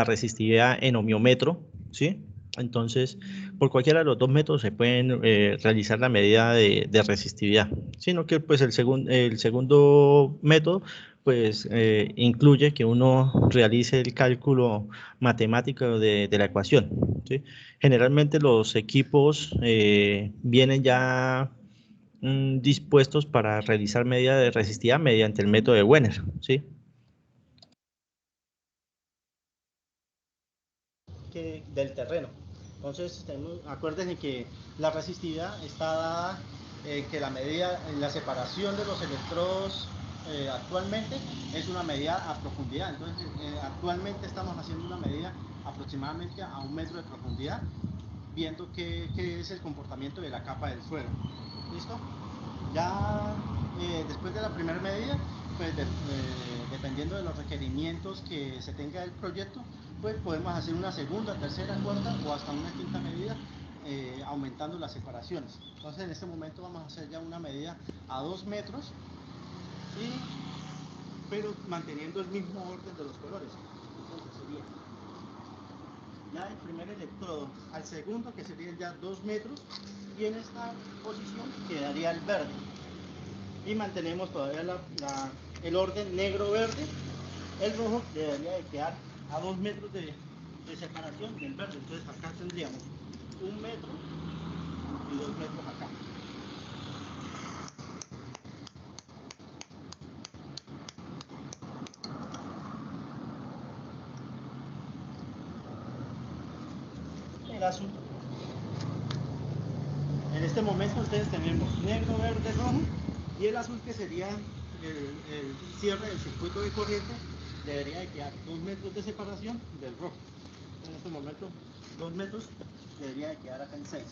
resistividad en ohmiómetro, ¿sí? Entonces, por cualquiera de los dos métodos se pueden realizar la medida de resistividad, sino que pues el segundo método pues incluye que uno realice el cálculo matemático de la ecuación, ¿sí? Generalmente los equipos vienen ya dispuestos para realizar medida de resistividad mediante el método de Wenner, ¿sí? Del terreno. Entonces, acuérdense que la resistividad está dada que la medida, la separación de los electrodos actualmente es una medida a profundidad. Entonces, actualmente estamos haciendo una medida aproximadamente a 1 metro de profundidad, viendo qué es el comportamiento de la capa del suelo. ¿Listo? Ya después de la primera medida, pues dependiendo de los requerimientos que se tenga del proyecto, pues podemos hacer una segunda, tercera, cuarta o hasta una quinta medida, aumentando las separaciones. Entonces en este momento vamos a hacer ya una medida a 2 metros, pero manteniendo el mismo orden de los colores. Entonces sería ya el primer electrodo al segundo, que serían ya 2 metros, y en esta posición quedaría el verde. Y mantenemos todavía el orden negro-verde. El rojo debería de quedar a 2 metros de separación del verde. Entonces acá tendríamos 1 metro y 2 metros acá. El azul. En este momento ustedes tenemos negro, verde, rojo, y el azul, que sería el cierre del circuito de corriente debería de quedar 2 metros de separación del rojo. En este momento 2 metros debería de quedar acá en 6.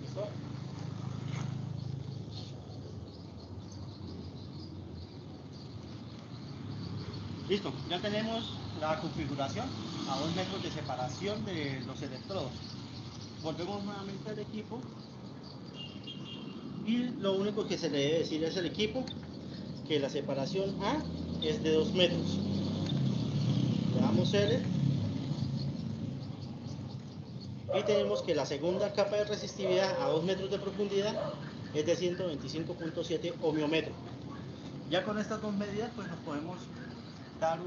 ¿Listo? Listo, ya tenemos la configuración a 2 metros de separación de los electrodos. Volvemos nuevamente al equipo y lo único que se le debe decir es al equipo que la separación A es de 2 metros. Le damos L y tenemos que la segunda capa de resistividad a 2 metros de profundidad es de 125.7 ohmiómetro. Ya con estas dos medidas pues nos podemos dar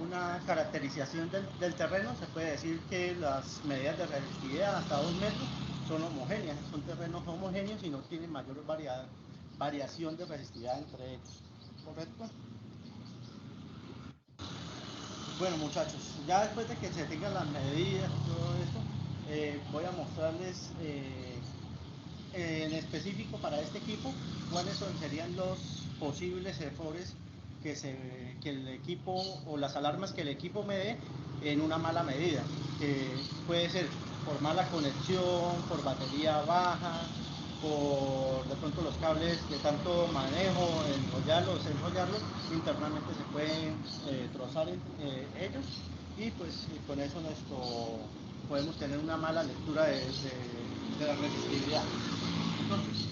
una caracterización del terreno. Se puede decir que las medidas de resistividad hasta 2 metros son homogéneas, son terrenos homogéneos y no tienen mayor variación de resistividad entre ellos. ¿Correcto? Bueno muchachos, ya después de que se tengan las medidas y todo esto, voy a mostrarles en específico para este equipo cuáles serían los posibles errores que el equipo o las alarmas que el equipo me dé en una mala medida, que puede ser por mala conexión, por batería baja, por de pronto los cables de tanto manejo, enrollarlos, internamente se pueden trozar ellos y pues con eso podemos tener una mala lectura de la resistividad. Entonces,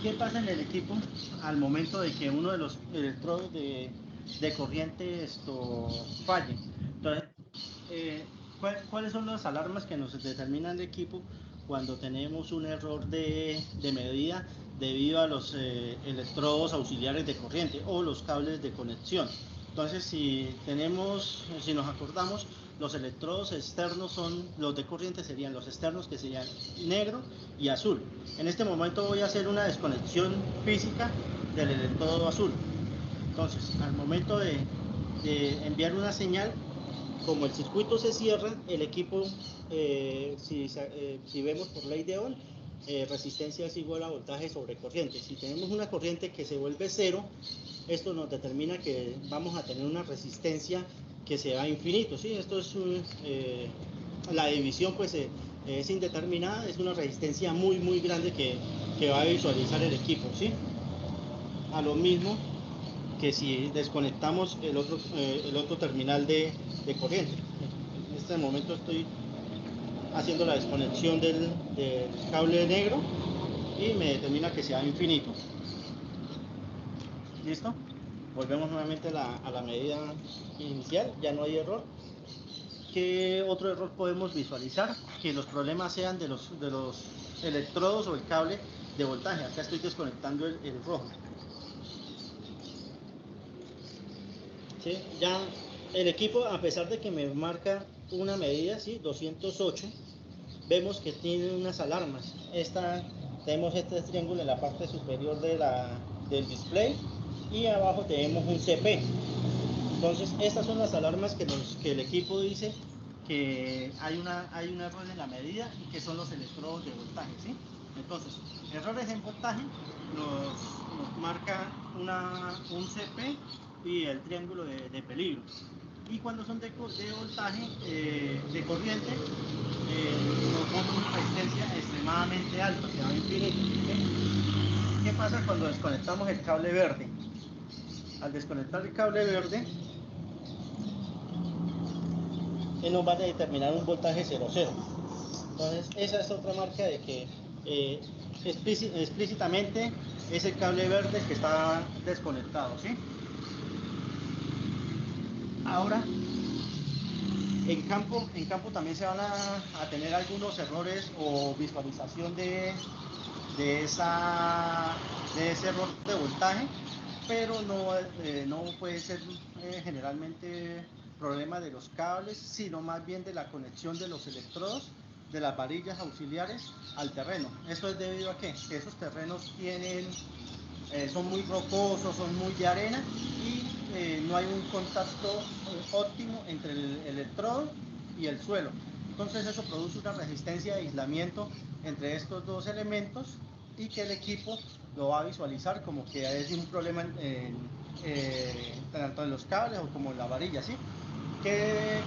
¿qué pasa en el equipo al momento de que uno de los electrodos de corriente falle? Entonces, ¿cuáles son las alarmas que nos determinan el equipo cuando tenemos un error de medida debido a los electrodos auxiliares de corriente o los cables de conexión? Entonces, si nos acordamos, los electrodos externos son, los de corriente serían los externos, que serían negro y azul. En este momento voy a hacer una desconexión física del electrodo azul. Entonces, al momento de enviar una señal, como el circuito se cierra, el equipo, si vemos por ley de Ohm, resistencia es igual a voltaje sobre corriente. Si tenemos una corriente que se vuelve cero, esto nos determina que vamos a tener una resistencia que se va a infinito, ¿sí? Esto es la división pues es indeterminada, es una resistencia muy muy grande que va a visualizar el equipo, ¿sí? A lo mismo que si desconectamos el otro terminal de corriente. En este momento estoy haciendo la desconexión del cable negro y me determina que sea infinito. ¿Listo? Volvemos nuevamente a la medida inicial, ya no hay error. ¿Qué otro error podemos visualizar? Que los problemas sean de los electrodos o el cable de voltaje. Acá estoy desconectando el rojo. ¿Sí? Ya el equipo, a pesar de que me marca una medida, ¿sí? 208, vemos que tiene unas alarmas. Tenemos este triángulo en la parte superior del display y abajo tenemos un CP. Entonces estas son las alarmas que el equipo dice que hay un error en la medida y que son los electrodos de voltaje, ¿sí? Entonces, errores en voltaje nos marca un CP y el triángulo de peligro. Y cuando son de voltaje, de corriente, nos dan una resistencia extremadamente alta, se va a infinito. ¿Qué pasa cuando desconectamos el cable verde? Al desconectar el cable verde, él nos va a determinar un voltaje 0,0. Entonces, esa es otra marca de que explícitamente es el cable verde que está desconectado, ¿sí? Ahora, en campo también se van a tener algunos errores o visualización de ese error de voltaje, pero no puede ser generalmente problema de los cables, sino más bien de la conexión de los electrodos de las varillas auxiliares al terreno. Esto es debido a que esos terrenos son muy rocosos, son muy de arena y no no hay un contacto óptimo entre el electrodo y el suelo. Entonces eso produce una resistencia de aislamiento entre estos dos elementos y que el equipo lo va a visualizar como que hay un problema tanto en los cables o como en la varilla, ¿sí?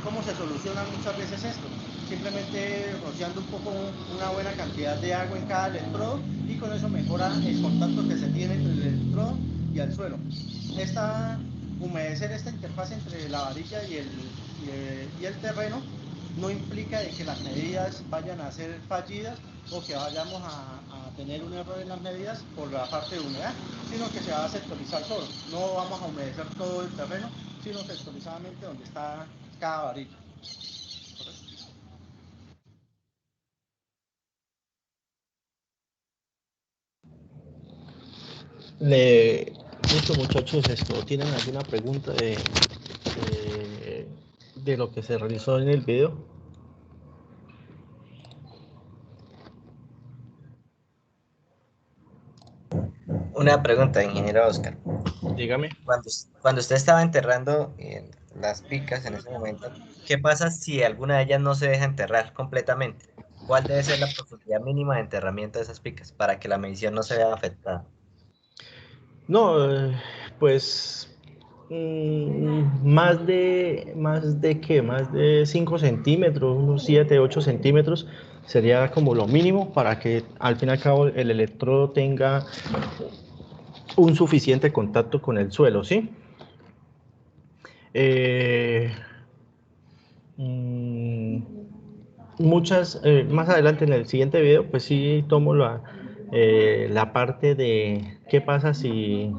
¿Cómo se soluciona muchas veces esto? Simplemente rociando un poco una buena cantidad de agua en cada electrodo y con eso mejora el contacto que se tiene entre el electrodo y el suelo. Humedecer esta interfaz entre la varilla y el terreno no implica de que las medidas vayan a ser fallidas o que vayamos a tener un error en las medidas por la parte de humedad, sino que se va a sectorizar solo. No vamos a humedecer todo el terreno, sino sectorizadamente donde está cada varilla. Listo, muchachos, ¿tienen alguna pregunta de lo que se realizó en el video? Una pregunta, ingeniero Oscar. Dígame. Cuando usted estaba enterrando las picas en ese momento, ¿qué pasa si alguna de ellas no se deja enterrar completamente? ¿Cuál debe ser la profundidad mínima de enterramiento de esas picas para que la medición no se vea afectada? No, pues más de 5 centímetros, unos 7, 8 centímetros sería como lo mínimo para que al fin y al cabo el electrodo tenga un suficiente contacto con el suelo, ¿sí? Más adelante en el siguiente video, pues sí tomo la parte de qué pasa si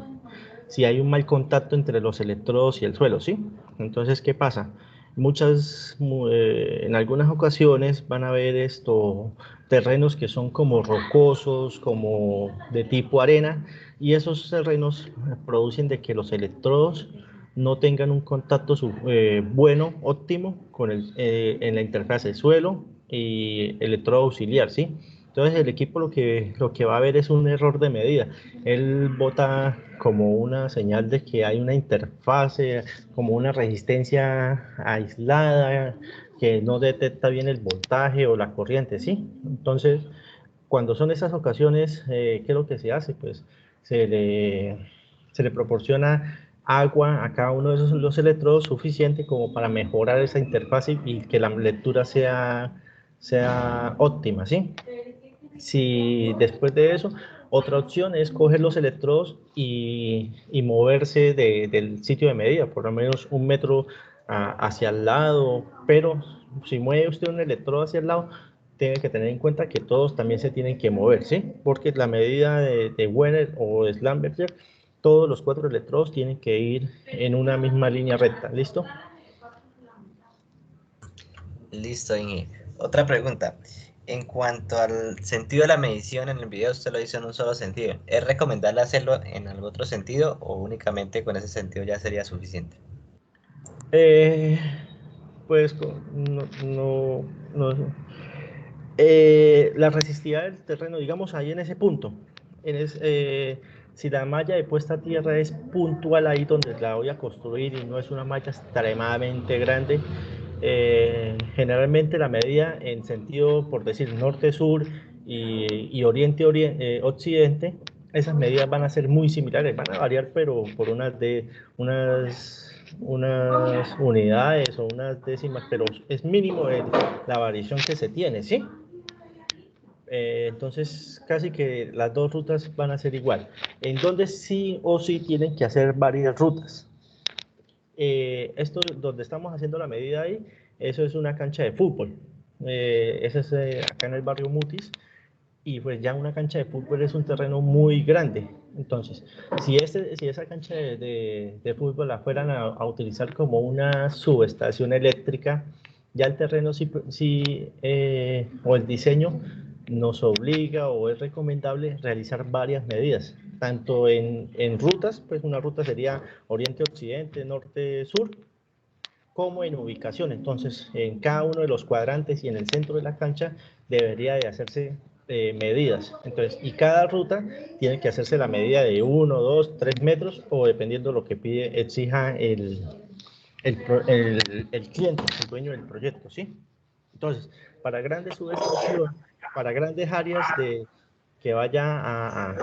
hay un mal contacto entre los electrodos y el suelo, ¿sí? Entonces, ¿qué pasa? En algunas ocasiones van a haber terrenos que son como rocosos, como de tipo arena, y esos terrenos producen de que los electrodos no tengan un contacto bueno, óptimo, en la interfaz de suelo y electrodo auxiliar, ¿sí? Entonces el equipo lo que va a ver es un error de medida. Él bota como una señal de que hay una interfase, como una resistencia aislada, que no detecta bien el voltaje o la corriente, ¿sí? Entonces, cuando son esas ocasiones, ¿qué es lo que se hace? Pues se le proporciona agua a cada uno de los electrodos suficiente como para mejorar esa interfaz y que la lectura sea óptima, ¿sí? Si después de eso, otra opción es coger los electrodos y moverse del sitio de medida, por lo menos 1 metro hacia el lado, pero si mueve usted un electrodo hacia el lado, tiene que tener en cuenta que todos también se tienen que mover, ¿sí? Porque la medida de Werner o de Schlumberger, todos los 4 electrodos tienen que ir en una misma línea recta, ¿listo? Listo, Inge. Otra pregunta. En cuanto al sentido de la medición, en el video usted lo hizo en un solo sentido. ¿Es recomendable hacerlo en algún otro sentido o únicamente con ese sentido ya sería suficiente? Pues la resistividad del terreno, digamos ahí en ese punto, si la malla de puesta a tierra es puntual ahí donde la voy a construir y no es una malla extremadamente grande, generalmente la medida en sentido, por decir, norte-sur y oriente-occidente, esas medidas van a ser muy similares, van a variar, pero por unas unidades o unas décimas, pero es mínimo la variación que se tiene, ¿sí? Entonces, casi que las dos rutas van a ser igual. En donde sí o sí tienen que hacer varias rutas. Esto donde estamos haciendo la medida ahí, eso es una cancha de fútbol. Ese es acá en el barrio Mutis. Y pues ya una cancha de fútbol es un terreno muy grande. Entonces, si esa cancha de fútbol la fueran a utilizar como una subestación eléctrica, ya el terreno o el diseño nos obliga o es recomendable realizar varias medidas, tanto en rutas, pues una ruta sería oriente-occidente, norte-sur, como en ubicación. Entonces, en cada uno de los cuadrantes y en el centro de la cancha debería de hacerse medidas. Entonces, y cada ruta tiene que hacerse la medida de 1, 2, 3 metros o dependiendo lo que pide, exija el cliente, el dueño del proyecto, ¿sí? Entonces, para grandes subestaciones, para grandes áreas que vaya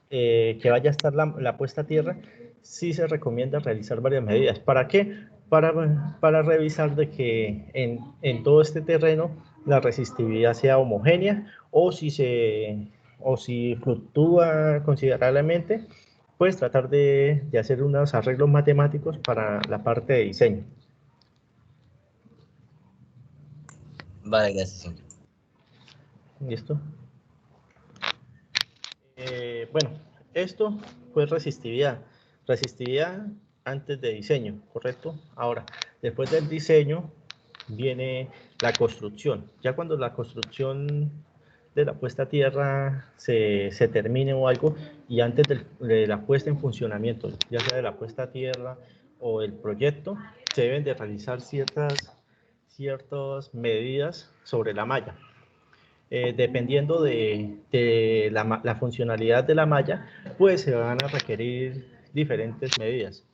que vaya a estar la puesta a tierra, sí se recomienda realizar varias medidas. ¿Para qué? Para revisar de que en todo este terreno la resistividad sea homogénea o si fluctúa considerablemente, pues tratar de hacer unos arreglos matemáticos para la parte de diseño. Vale, gracias. ¿Listo? Bueno, esto fue resistividad. Resistividad antes de diseño, ¿correcto? Ahora, después del diseño viene la construcción. Ya cuando la construcción de la puesta a tierra se termine o algo, y antes de la puesta en funcionamiento, ya sea de la puesta a tierra o el proyecto, se deben de realizar ciertas medidas sobre la malla. Dependiendo de la funcionalidad de la malla, pues se van a requerir diferentes medidas.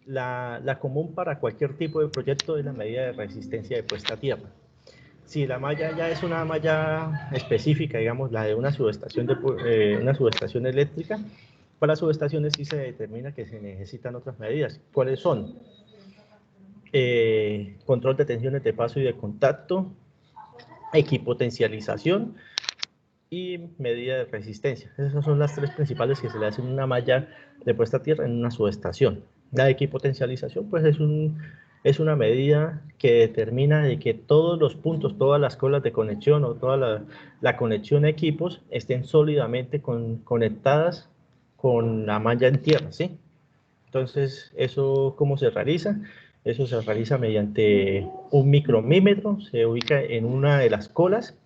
La común para cualquier tipo de proyecto es la medida de resistencia de puesta a tierra. Si la malla ya es una malla específica, digamos la de una subestación eléctrica, para subestaciones sí se determina que se necesitan otras medidas. ¿Cuáles son? Control de tensiones de paso y de contacto, equipotencialización y medida de resistencia. Esas son las tres principales que se le hacen a una malla de puesta a tierra en una subestación. La equipotencialización pues es una medida que determina de que todos los puntos, todas las colas de conexión o toda la conexión a equipos estén sólidamente conectadas con la malla en tierra, ¿sí? Entonces, ¿eso cómo se realiza? Eso se realiza mediante un micromímetro, se ubica en una de las colas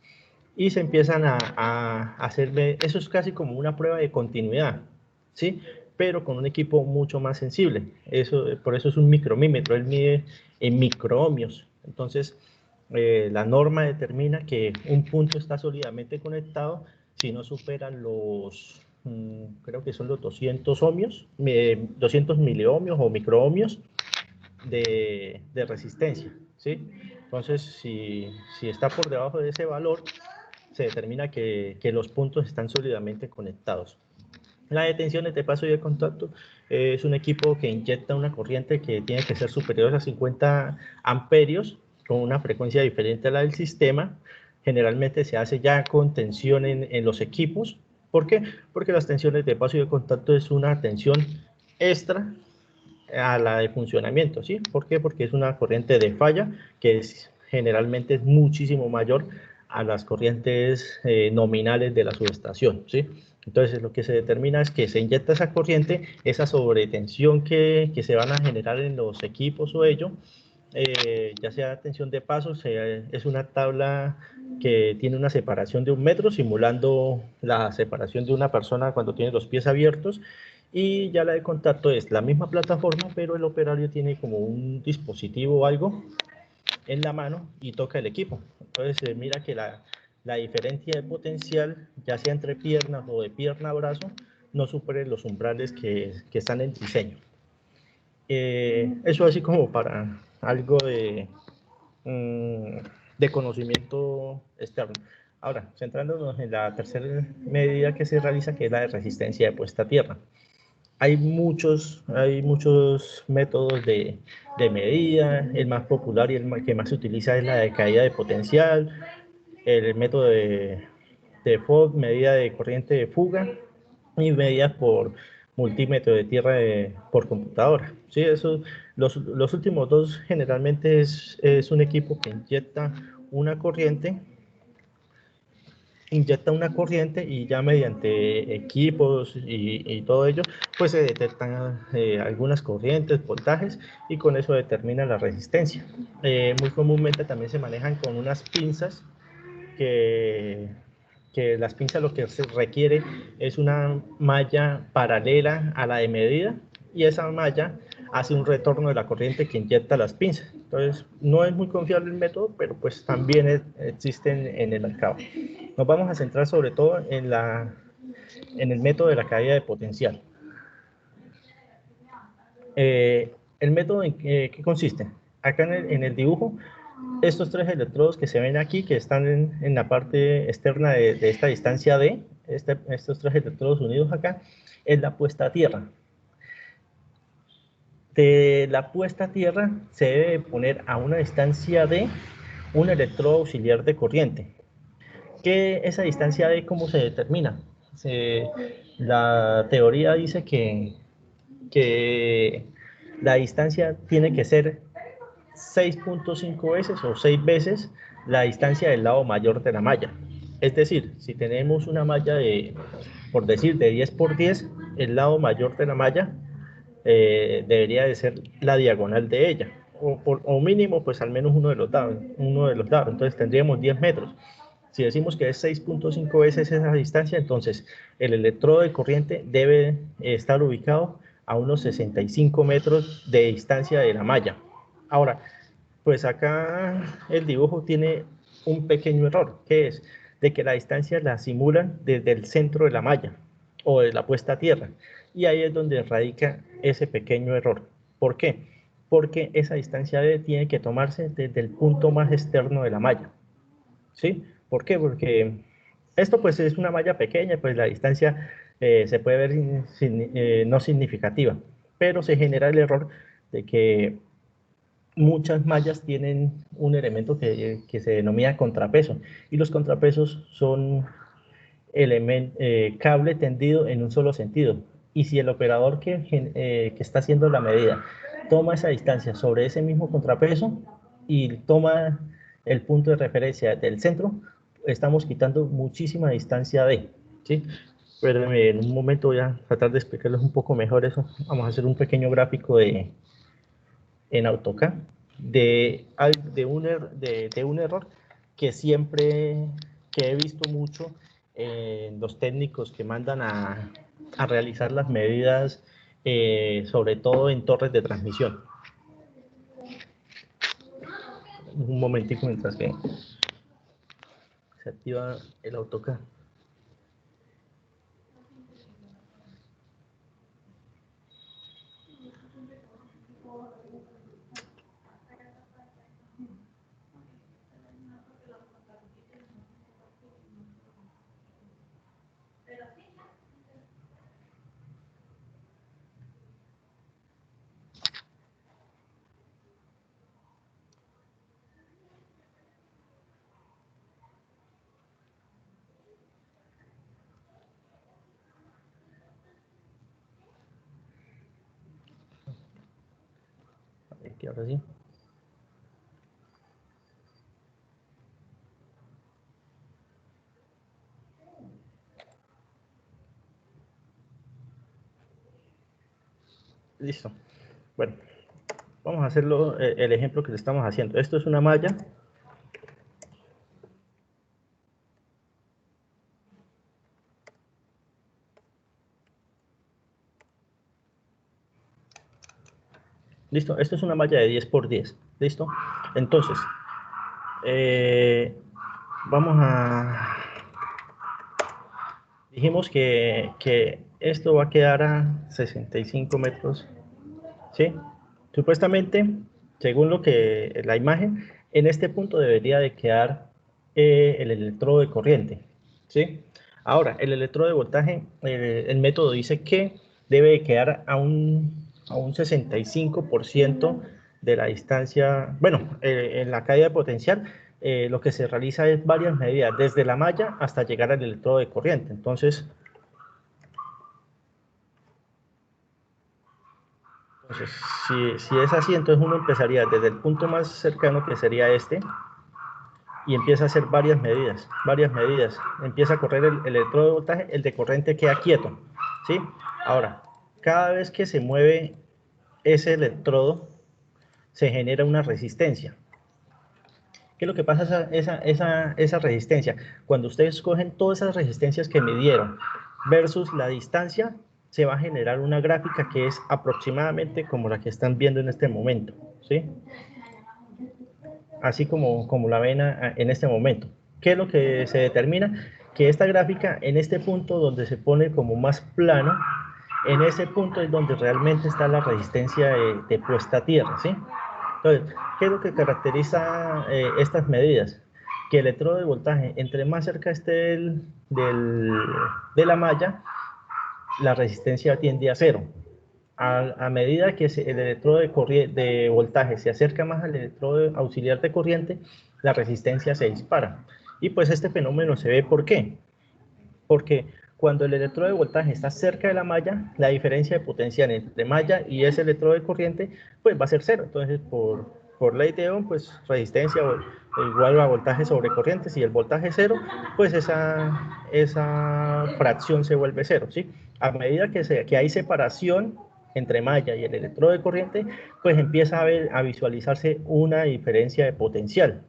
y se empiezan a hacerle, eso es casi como una prueba de continuidad, ¿sí? Pero con un equipo mucho más sensible. Por eso es un micromímetro, él mide en microohmios. Entonces, la norma determina que un punto está sólidamente conectado si no superan creo que son los 200 ohmios, 200 miliohmios o microohmios de resistencia, ¿sí? Entonces, si está por debajo de ese valor, se determina que los puntos están sólidamente conectados. La de tensiones de paso y de contacto es un equipo que inyecta una corriente que tiene que ser superior a 50 amperios con una frecuencia diferente a la del sistema. Generalmente se hace ya con tensión en los equipos. ¿Por qué? Porque las tensiones de paso y de contacto es una tensión extra a la de funcionamiento, ¿sí? ¿Por qué? Porque es una corriente de falla que generalmente es muchísimo mayor a las corrientes nominales de la subestación, ¿sí? Entonces, lo que se determina es que se inyecta esa corriente, esa sobretensión que se van a generar en los equipos o ello, ya sea tensión de paso, es una tabla que tiene una separación de 1 metro, simulando la separación de una persona cuando tiene los pies abiertos, y ya la de contacto es la misma plataforma, pero el operario tiene como un dispositivo o algo en la mano y toca el equipo. Entonces se mira que la diferencia de potencial, ya sea entre piernas o de pierna a brazo, no supere los umbrales que están en diseño. Eso así como para algo de conocimiento externo. Ahora, centrándonos en la tercera medida que se realiza, que es la de resistencia de puesta a tierra. Hay muchos métodos de medida. El más popular y el que más se utiliza es la de caída de potencial, el método de FOG, medida de corriente de fuga, y medidas por multímetro de tierra por computadora. ¿Sí? Los últimos dos generalmente es un equipo que inyecta una corriente y ya mediante equipos y todo ello, pues se detectan algunas corrientes, voltajes, y con eso determina la resistencia. Muy comúnmente también se manejan con unas pinzas que las pinzas lo que se requiere es una malla paralela a la de medida, y esa malla hace un retorno de la corriente que inyecta las pinzas. Entonces, no es muy confiable el método, pero pues también existen en el mercado. Nos vamos a centrar sobre todo en el método de la caída de potencial. ¿El método en qué consiste? Acá en el dibujo, estos 3 electrodos que se ven aquí, que están en la parte externa de esta distancia D, estos 3 electrodos unidos acá, es la puesta a tierra. De la puesta a tierra se debe poner a una distancia D un electrodo auxiliar de corriente. Esa distancia D, ¿cómo se determina? La teoría dice que la distancia tiene que ser 6.5 veces o 6 veces la distancia del lado mayor de la malla. Es decir, si tenemos una malla por decir, de 10 por 10, el lado mayor de la malla debería de ser la diagonal de ella, o mínimo, pues al menos uno de los lados. Entonces tendríamos 10 metros. Si decimos que es 6.5 veces esa distancia, entonces el electrodo de corriente debe estar ubicado a unos 65 metros de distancia de la malla. Ahora, pues acá el dibujo tiene un pequeño error, que es de que la distancia la simulan desde el centro de la malla o de la puesta a tierra. Y ahí es donde radica ese pequeño error. ¿Por qué? Porque esa distancia D tiene que tomarse desde el punto más externo de la malla. ¿Sí? ¿Por qué? Porque esto pues es una malla pequeña, pues la distancia se puede ver no significativa, pero se genera el error de que muchas mallas tienen un elemento que se denomina contrapeso, y los contrapesos son cable tendido en un solo sentido. Y si el operador que está haciendo la medida toma esa distancia sobre ese mismo contrapeso y toma el punto de referencia del centro, estamos quitando muchísima distancia de, ¿sí? Pero en un momento voy a tratar de explicarles un poco mejor eso. Vamos a hacer un pequeño gráfico en AutoCAD de un error que he visto mucho en los técnicos que mandan a realizar las medidas, sobre todo en torres de transmisión. Un momentico mientras que se activa el AutoCAD. Aquí ahora sí. Listo. Bueno, vamos a hacerlo, el ejemplo que le estamos haciendo. Esto es una malla. Listo, esto es una malla de 10 por 10. Listo. Entonces, vamos a... Dijimos que esto va a quedar a 65 metros, ¿sí? Supuestamente, según la imagen, en este punto debería de quedar el electrodo de corriente, ¿sí? Ahora, el electrodo de voltaje, el método dice que debe de quedar a un 65% de la distancia. Bueno, en la caída de potencial, lo que se realiza es varias medidas, desde la malla hasta llegar al electrodo de corriente. Entonces, si es así, entonces uno empezaría desde el punto más cercano, que sería este, y empieza a hacer varias medidas. Empieza a correr el electrodo de voltaje, el de corriente queda quieto, ¿sí? Ahora, cada vez que se mueve ese electrodo, se genera una resistencia. ¿Qué es lo que pasa esa resistencia? Cuando ustedes cogen todas esas resistencias que midieron versus la distancia, se va a generar una gráfica que es aproximadamente como la que están viendo en este momento, ¿sí? Así como la ven en este momento. ¿qué es lo que se determina? Que esta gráfica, en este punto donde se pone como más plano, en ese punto es donde realmente está la resistencia de puesta a tierra, ¿sí? Entonces, ¿qué es lo que caracteriza estas medidas? Que el electrodo de voltaje, entre más cerca esté de la malla, la resistencia tiende a cero. A medida que el electrodo de voltaje se acerca más al electrodo auxiliar de corriente, la resistencia se dispara. Y pues este fenómeno se ve, ¿por qué? Porque cuando el electrodo de voltaje está cerca de la malla, la diferencia de potencial entre malla y ese electrodo de corriente, pues va a ser cero. Entonces, por ley de Ohm, pues resistencia igual a voltaje sobre corriente. Si el voltaje es cero, pues esa fracción se vuelve cero, ¿sí? A medida que hay separación entre malla y el electrodo de corriente, pues empieza a visualizarse una diferencia de potencial.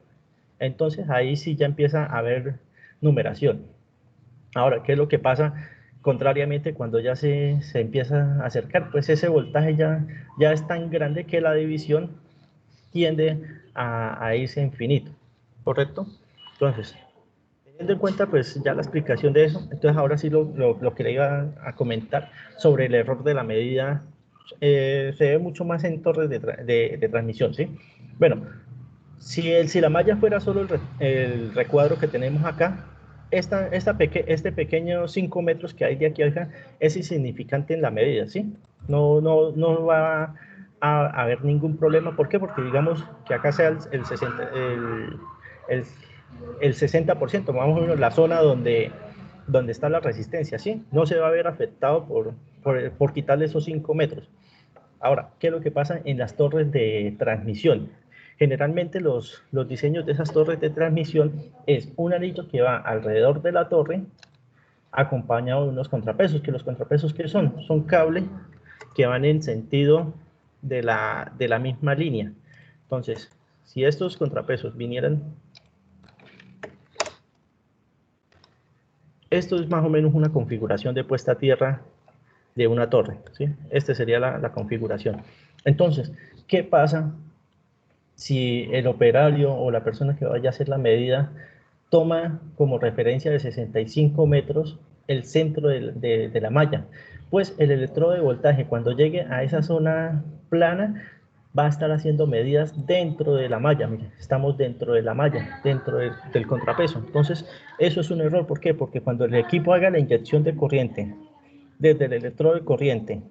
Entonces, ahí sí ya empieza a haber numeración. Ahora, ¿qué es lo que pasa? Contrariamente, cuando ya se empieza a acercar, pues ese voltaje ya es tan grande que la división tiende a irse a infinito, ¿correcto? Entonces, teniendo en cuenta pues ya la explicación de eso, entonces ahora sí lo que le iba a comentar sobre el error de la medida, se ve mucho más en torres de transmisión, ¿sí? Bueno, si la malla fuera solo el recuadro que tenemos acá, este pequeño 5 metros que hay de aquí a acá es insignificante en la medida, ¿sí? No va a haber ningún problema. ¿Por qué? Porque digamos que acá sea el 60%, más o menos la zona donde está la resistencia, ¿sí? No se va a ver afectado por quitarle esos 5 metros. Ahora, ¿qué es lo que pasa en las torres de transmisión? Generalmente los diseños de esas torres de transmisión es un anillo que va alrededor de la torre acompañado de unos contrapesos, que los contrapesos ¿qué son? Son cables que van en sentido de la misma línea. Entonces, si estos contrapesos vinieran, esto es más o menos una configuración de puesta a tierra de una torre, ¿sí? Esta sería la configuración. Entonces, ¿qué pasa si el operario o la persona que vaya a hacer la medida toma como referencia de 65 metros el centro de la malla? Pues el electrodo de voltaje, cuando llegue a esa zona plana, va a estar haciendo medidas dentro de la malla. Mire, estamos dentro de la malla, dentro del contrapeso. Entonces, eso es un error. ¿Por qué? Porque cuando el equipo haga la inyección de corriente desde el electrodo de corriente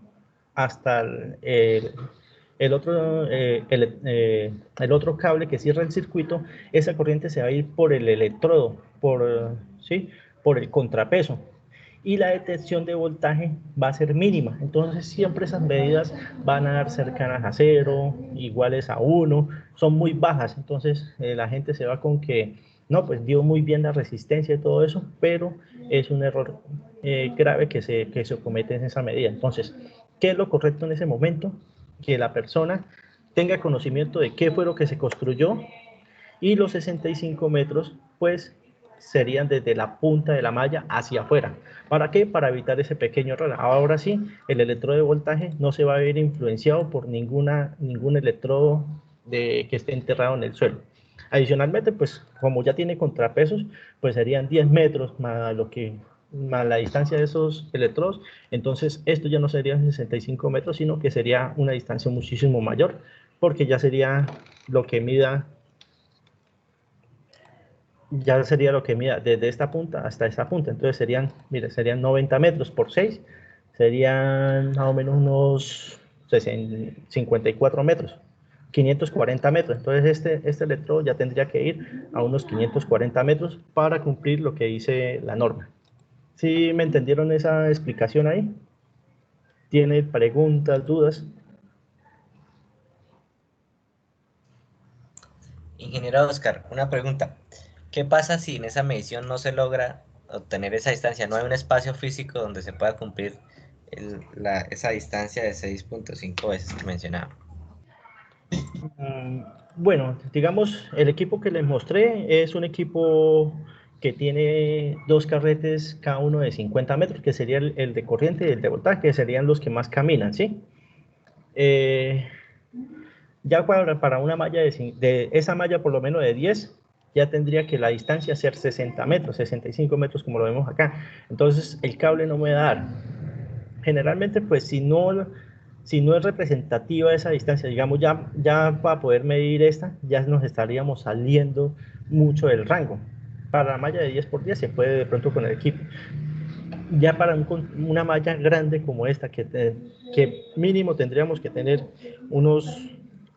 hasta el otro cable que cierra el circuito, esa corriente se va a ir por el electrodo, ¿sí? Por el contrapeso. Y la detección de voltaje va a ser mínima. Entonces, siempre esas medidas van a dar cercanas a 0, iguales a 1, son muy bajas. Entonces, la gente se va con que, no, pues dio muy bien la resistencia y todo eso, pero es un error grave que se comete en esa medida. Entonces, ¿qué es lo correcto en ese momento? Que la persona tenga conocimiento de qué fue lo que se construyó, y los 65 metros, pues, serían desde la punta de la malla hacia afuera. ¿Para qué? Para evitar ese pequeño error. Ahora sí, el electrodo de voltaje no se va a ver influenciado por ningún electrodo que esté enterrado en el suelo. Adicionalmente, pues, como ya tiene contrapesos, pues serían 10 metros más la distancia de esos electrodos. Entonces, esto ya no sería 65 metros, sino que sería una distancia muchísimo mayor, porque ya sería lo que mida desde esta punta hasta esta punta. Entonces serían, mire, serían 90 metros por 6, serían más o menos unos 54 metros, 540 metros. Entonces este electrodo ya tendría que ir a unos 540 metros para cumplir lo que dice la norma. ¿Sí me entendieron esa explicación ahí? ¿Tiene preguntas, dudas? Ingeniero Oscar, una pregunta. ¿Qué pasa si en esa medición no se logra obtener esa distancia? ¿No hay un espacio físico donde se pueda cumplir esa distancia de 6.5 veces que mencionaba? Bueno, digamos, el equipo que les mostré es un equipo que tiene dos carretes, cada uno de 50 metros, que sería el de corriente y el de voltaje, que serían los que más caminan, ¿sí? Ya para una malla de esa malla por lo menos de 10, ya tendría que la distancia ser 60 metros, 65 metros como lo vemos acá. Entonces el cable no me va a dar. Generalmente, pues si no es representativa esa distancia, digamos, ya para poder medir esta, ya nos estaríamos saliendo mucho del rango. Para la malla de 10 por 10 se puede de pronto con el equipo. Ya para una malla grande como esta, que mínimo tendríamos que tener unos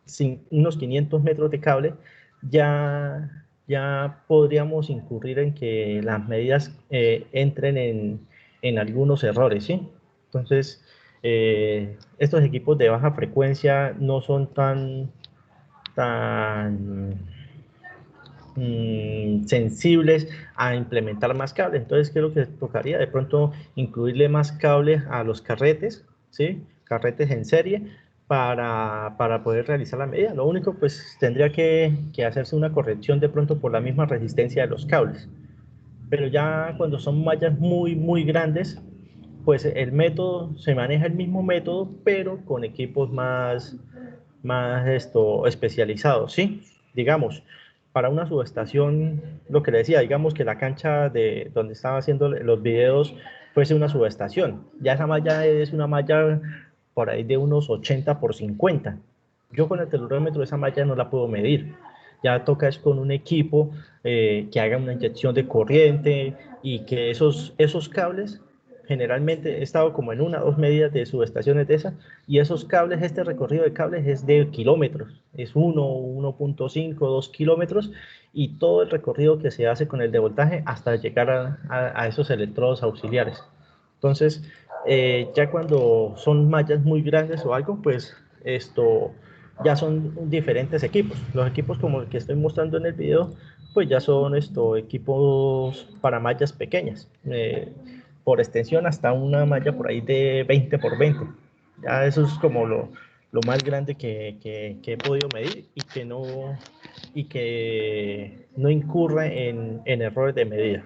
500 metros de cable, ya podríamos incurrir en que las medidas entren en algunos errores, ¿sí? Entonces, estos equipos de baja frecuencia no son tan sensibles a implementar más cables. Entonces, ¿qué es lo que tocaría? De pronto incluirle más cables a los carretes, ¿sí? Carretes en serie para poder realizar la medida. Lo único, pues, tendría que hacerse una corrección de pronto por la misma resistencia de los cables. Pero ya cuando son mallas muy, muy grandes, pues el método, se maneja el mismo método, pero con equipos más especializados, ¿sí? Digamos, para una subestación, lo que le decía, digamos que la cancha de donde estaba haciendo los videos fuese una subestación. Ya esa malla es una malla por ahí de unos 80 por 50. Yo con el telurómetro esa malla no la puedo medir. Ya toca es con un equipo que haga una inyección de corriente y que esos cables, generalmente he estado como en 1 o 2 medidas de subestaciones de esas, y esos cables, este recorrido de cables es de kilómetros, es 1.5, 2 kilómetros, y todo el recorrido que se hace con el de voltaje hasta llegar a esos electrodos auxiliares. Entonces, ya cuando son mallas muy grandes o algo, pues ya son diferentes equipos. Los equipos como el que estoy mostrando en el video, pues ya son equipos para mallas pequeñas, por extensión hasta una malla por ahí de 20 por 20. Ya eso es como lo más grande que he podido medir y que no incurre en errores de medida.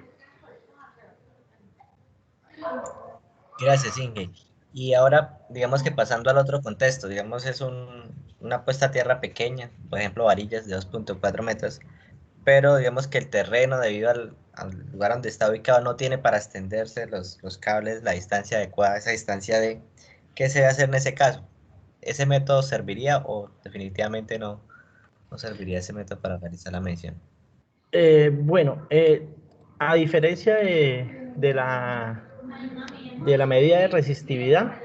Gracias, Inge. Y ahora, digamos que pasando al otro contexto, digamos es una puesta a tierra pequeña, por ejemplo, varillas de 2.4 metros, pero digamos que el terreno, debido al lugar donde está ubicado, no tiene para extenderse los cables, la distancia adecuada, esa distancia de qué se debe hacer en ese caso. ¿Ese método serviría o definitivamente no serviría ese método para realizar la medición? Bueno, a diferencia de la medida de resistividad,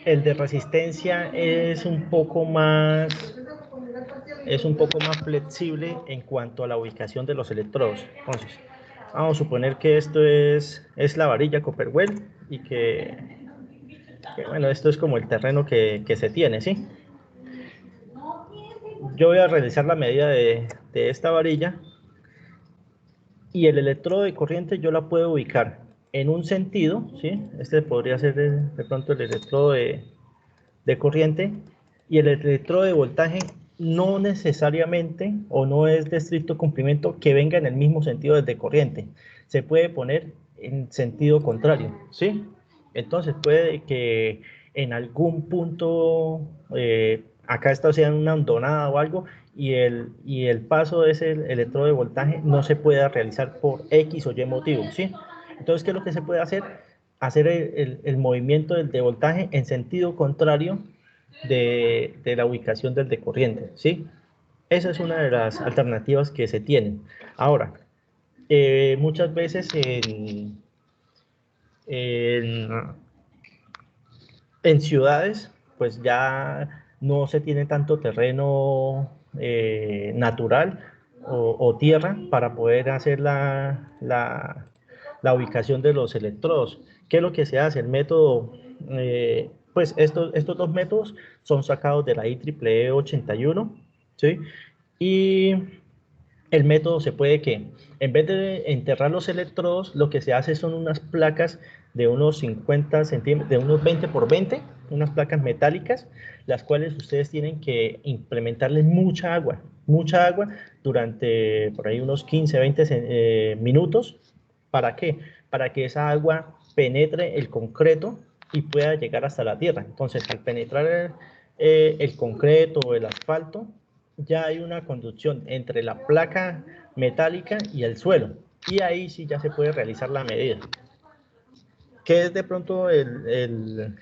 el de resistencia es un poco más flexible en cuanto a la ubicación de los electrodos. Entonces, vamos a suponer que esto es la varilla Copperwell y bueno, esto es como el terreno que se tiene, ¿sí? Yo voy a realizar la medida de esta varilla, y el electrodo de corriente yo la puedo ubicar en un sentido, ¿sí? Este podría ser de pronto el electrodo de corriente, y el electrodo de voltaje no necesariamente o no es de estricto cumplimiento que venga en el mismo sentido del de corriente. Se puede poner en sentido contrario, ¿sí? Entonces puede que en algún punto acá está sea una hondonada o algo, y el paso de ese electrodo de voltaje no se pueda realizar por X o Y motivo, ¿sí? Entonces, ¿qué es lo que se puede hacer? Hacer el movimiento del de voltaje en sentido contrario de la ubicación del de corriente, ¿sí? Esa es una de las alternativas que se tienen. Ahora, muchas veces en, en ciudades, pues ya no se tiene tanto terreno natural o tierra para poder hacer la ubicación de los electrodos. ¿Qué es lo que se hace? El método, pues estos dos métodos son sacados de la IEEE 81, ¿sí? Y el método se puede que, en vez de enterrar los electrodos, lo que se hace son unas placas de unos 50 centímetros, de unos 20 por 20, unas placas metálicas, las cuales ustedes tienen que implementarles mucha agua durante por ahí unos 15, 20 minutos. ¿Para qué? Para que esa agua penetre el concreto y pueda llegar hasta la tierra. Entonces, al penetrar el concreto o el asfalto, ya hay una conducción entre la placa metálica y el suelo, y ahí sí ya se puede realizar la medida. ¿Qué es de pronto el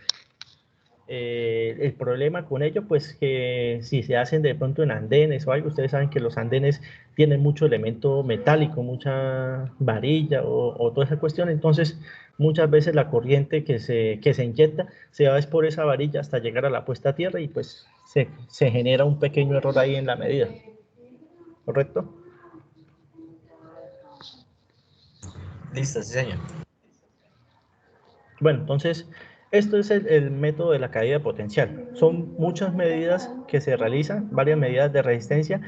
problema con ello? Pues que si se hacen de pronto en andenes o algo, ustedes saben que los andenes tienen mucho elemento metálico, mucha varilla o toda esa cuestión, entonces muchas veces la corriente que se inyecta se va por esa varilla hasta llegar a la puesta a tierra y pues se genera un pequeño error ahí en la medida, ¿correcto? Listo, sí, señor. Bueno, entonces, esto es el método de la caída de potencial. Son muchas medidas que se realizan, varias medidas de resistencia,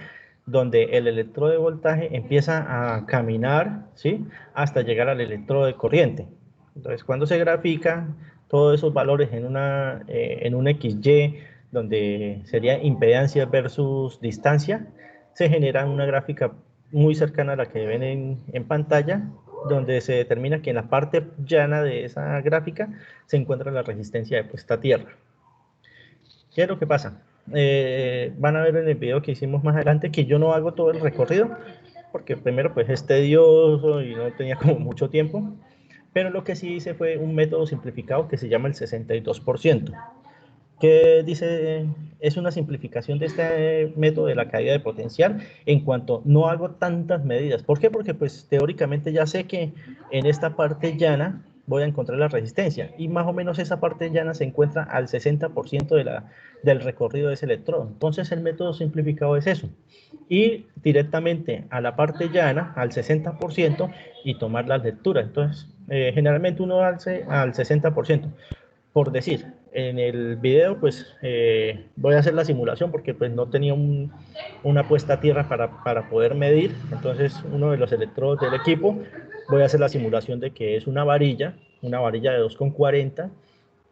donde el electrodo de voltaje empieza a caminar, ¿sí?, hasta llegar al electrodo de corriente. Entonces, cuando se grafica todos esos valores en un XY, donde sería impedancia versus distancia, se genera una gráfica muy cercana a la que ven en pantalla, donde se determina que en la parte llana de esa gráfica se encuentra la resistencia de puesta a tierra. ¿Qué es lo que pasa? Van a ver en el video que hicimos más adelante que yo no hago todo el recorrido, porque primero pues es tedioso y no tenía como mucho tiempo, pero lo que sí hice fue un método simplificado que se llama el 62%. Que dice, es una simplificación de este método de la caída de potencial en cuanto no hago tantas medidas. ¿Por qué? Porque pues teóricamente ya sé que en esta parte llana voy a encontrar la resistencia y más o menos esa parte llana se encuentra al 60% del recorrido de ese electrodo. Entonces el método simplificado es eso. Ir directamente a la parte llana, al 60%, y tomar las lecturas. Entonces, generalmente uno hace al 60%. Por decir, en el video pues voy a hacer la simulación porque pues no tenía una puesta a tierra para poder medir, entonces uno de los electrodos del equipo, voy a hacer la simulación de que es una varilla de 2,40.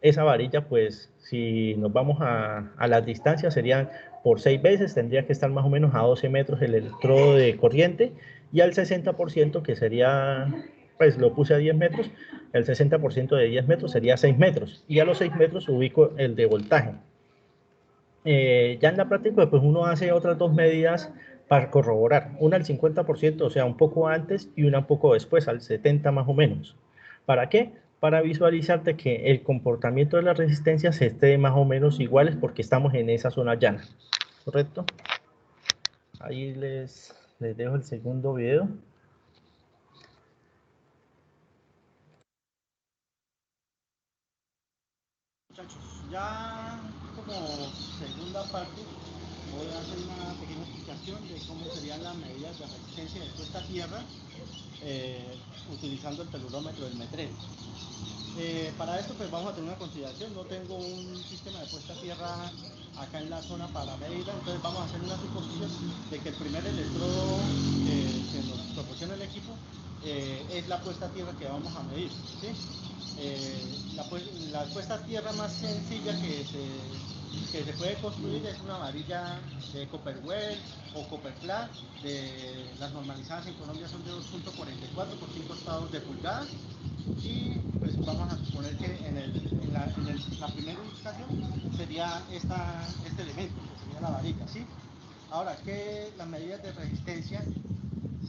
Esa varilla pues si nos vamos a las distancias serían por 6 veces, tendría que estar más o menos a 12 metros el electrodo de corriente y al 60% que sería, pues lo puse a 10 metros, el 60% de 10 metros sería 6 metros y a los 6 metros ubico el de voltaje. Ya en la práctica pues uno hace otras dos medidas para corroborar, una al 50%, o sea un poco antes y una un poco después, al 70 más o menos. ¿Para qué? Para visualizar de que el comportamiento de las resistencias esté más o menos iguales porque estamos en esa zona llana, ¿correcto? Ahí les dejo el segundo video. Muchachos, ya como segunda parte voy a hacer una pequeña explicación de cómo serían las medidas de resistencia de puesta a tierra utilizando el pelurómetro del metrero. Para esto pues vamos a tener una consideración, no tengo un sistema de puesta a tierra acá en la zona para medirla, entonces vamos a hacer una suposición de que el primer electrodo que nos proporciona el equipo es la puesta a tierra que vamos a medir, ¿sí? La puesta a tierra más sencilla que se puede construir es una varilla de Copperwell o Copperflat, las normalizadas en Colombia son de 2.44 por 5 octavos de pulgada, y pues vamos a suponer que la primera indicación sería este elemento, que sería la varilla, ¿sí? Ahora, que las medidas de resistencia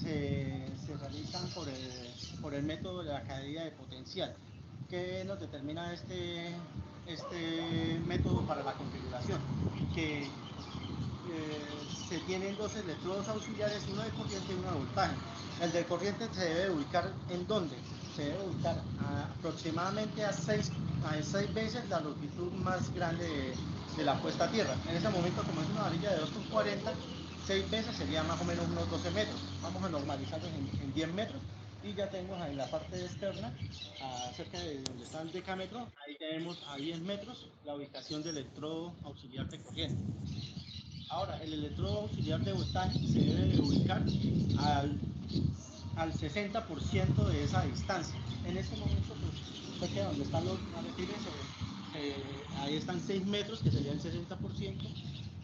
se realizan por el método de la caída de potencial. ¿Qué nos determina este método para la configuración? Que se tienen dos electrodos auxiliares, uno de corriente y uno de voltaje. El de corriente se debe ubicar ¿en dónde? Se debe ubicar aproximadamente a 6 veces la longitud más grande de la puesta a tierra. En ese momento, como es una varilla de 2,40, 6 veces sería más o menos unos 12 metros. Vamos a normalizarlos en 10 metros. Y ya tenemos en la parte externa, cerca de donde está el decámetro, ahí tenemos a 10 metros la ubicación del electrodo auxiliar de corriente. Ahora, el electrodo auxiliar de voltaje se debe ubicar al 60% de esa distancia. En este momento, pues, que donde están los maletines, ahí están 6 metros, que sería el 60%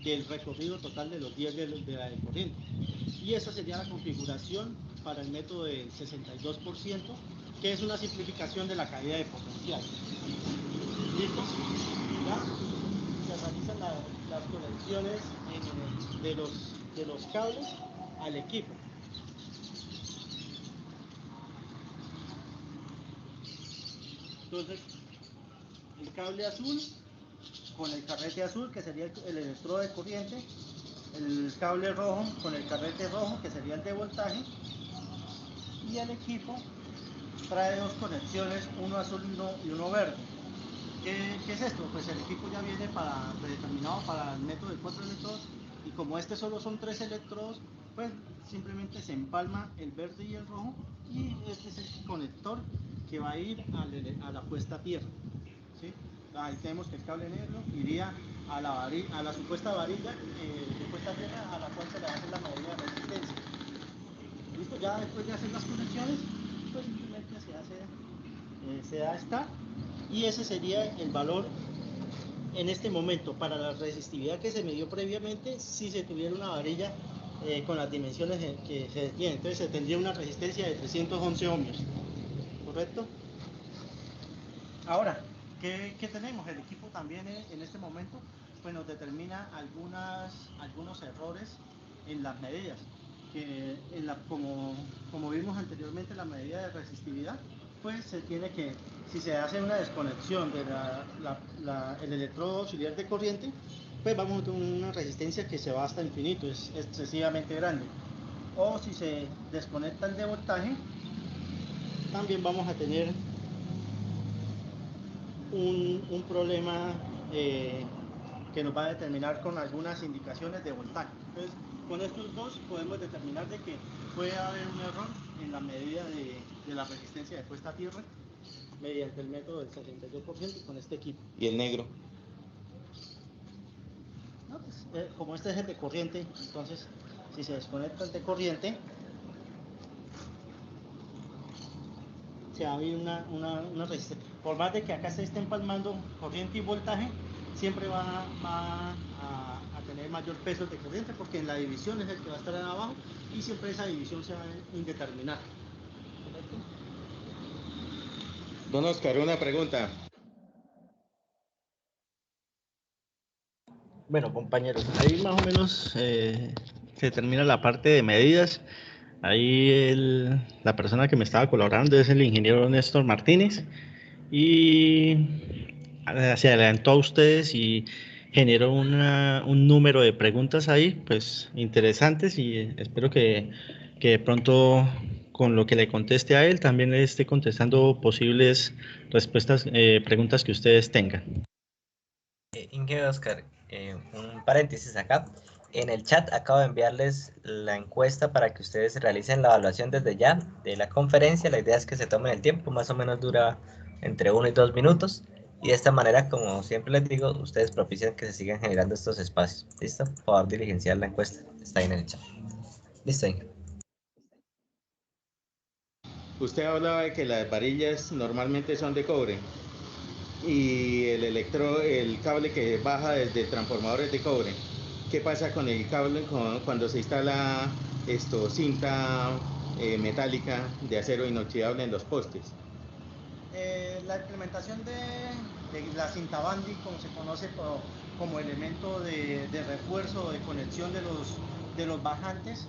del recorrido total de los 10 de la de corriente. Y esa sería la configuración para el método del 62%, que es una simplificación de la caída de potencial. ¿Listo? ¿Ya? Ya realizan las conexiones de los cables al equipo. Entonces, el cable azul con el carrete azul, que sería el electrodo de corriente, el cable rojo con el carrete rojo, que sería el de voltaje, y el equipo trae dos conexiones, uno azul y uno verde. ¿Qué es esto? Pues el equipo ya viene predeterminado para el método de 4 electrodos, y como este solo son 3 electrodos, pues simplemente se empalma el verde y el rojo, y este es el conector que va a ir a la puesta a tierra, ¿sí? Ahí tenemos que el cable negro iría a la supuesta varilla de puesta a tierra, a la cual se le hace la medida de resistencia. ¿Listo? Ya después de hacer las conexiones, pues simplemente se da esta, y ese sería el valor en este momento para la resistividad que se midió previamente si se tuviera una varilla con las dimensiones que se tienen. Entonces se tendría una resistencia de 311 ohmios, ¿correcto? Ahora, ¿qué tenemos? El equipo también en este momento pues nos determina algunos errores en las medidas, que como vimos anteriormente, la medida de resistividad, pues se tiene que, si se hace una desconexión de el electrodo auxiliar de corriente, pues vamos a tener una resistencia que se va hasta infinito, es excesivamente grande. O si se desconecta el de voltaje, también vamos a tener un problema que nos va a determinar con algunas indicaciones de voltaje. Entonces, con estos dos podemos determinar de que puede haber un error en la medida de la resistencia de puesta a tierra mediante el método del 72% con este equipo. ¿Y el negro? No, pues, como este es el de corriente, entonces si se desconecta el de corriente, se va a abrir una resistencia. Por más de que acá se esté empalmando corriente y voltaje, siempre va a tener mayor peso de corriente, porque en la división es el que va a estar abajo, y siempre esa división se va a indeterminar. ¿Correcto? Don Oscar, una pregunta. Bueno, compañeros, ahí más o menos se termina la parte de medidas. Ahí la persona que me estaba colaborando es el ingeniero Néstor Martínez, y se adelantó a ustedes y generó un número de preguntas ahí, pues interesantes, y espero que de pronto con lo que le conteste a él también le esté contestando posibles respuestas, preguntas que ustedes tengan. Inge, Oscar, un paréntesis acá. En el chat acabo de enviarles la encuesta para que ustedes realicen la evaluación desde ya de la conferencia. La idea es que se tomen el tiempo, más o menos dura entre 1 y 2 minutos. Y de esta manera, como siempre les digo, ustedes propician que se sigan generando estos espacios. ¿Listo? Por favor, diligenciar la encuesta. Está ahí en el chat. Listo, Inge. Usted hablaba de que las varillas normalmente son de cobre y el cable que baja desde el transformador es de cobre. ¿Qué pasa con el cable cuando se instala cinta metálica de acero inoxidable en los postes? La implementación de la cinta bandi, como se conoce como elemento de refuerzo o de conexión de los bajantes,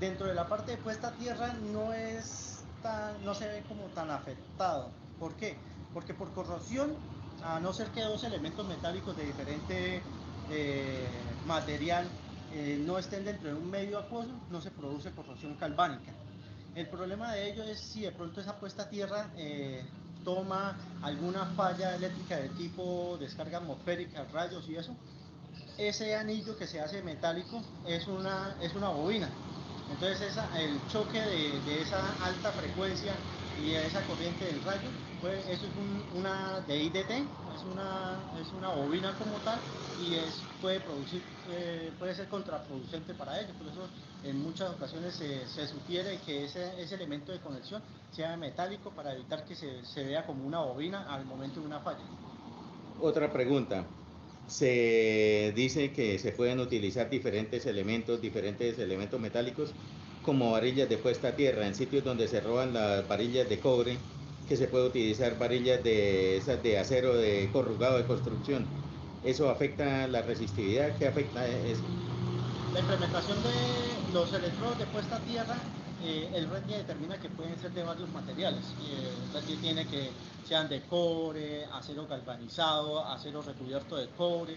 dentro de la parte de puesta a tierra no se ve como tan afectado. ¿Por qué? Porque por corrosión, a no ser que dos elementos metálicos de diferente material no estén dentro de un medio acuoso, no se produce corrosión galvánica. El problema de ello es si de pronto esa puesta a tierra toma alguna falla eléctrica de tipo descarga atmosférica, rayos y eso. Ese anillo que se hace metálico es una bobina. Entonces el choque de esa alta frecuencia y esa corriente del rayo, pues eso es una de IDT, es una bobina como tal, y puede ser contraproducente para ellos. Por eso en muchas ocasiones se sugiere que ese elemento de conexión sea metálico para evitar que se vea como una bobina al momento de una falla. Otra pregunta. Se dice que se pueden utilizar diferentes elementos metálicos como varillas de puesta a tierra en sitios donde se roban las varillas de cobre, que se puede utilizar varillas de acero de corrugado de construcción. ¿Eso afecta la resistividad? ¿Qué afecta eso? La implementación de los electrodos de puesta a tierra, el RETIE determina que pueden ser de varios materiales. El RETIE tiene que sean de cobre, acero galvanizado, acero recubierto de cobre,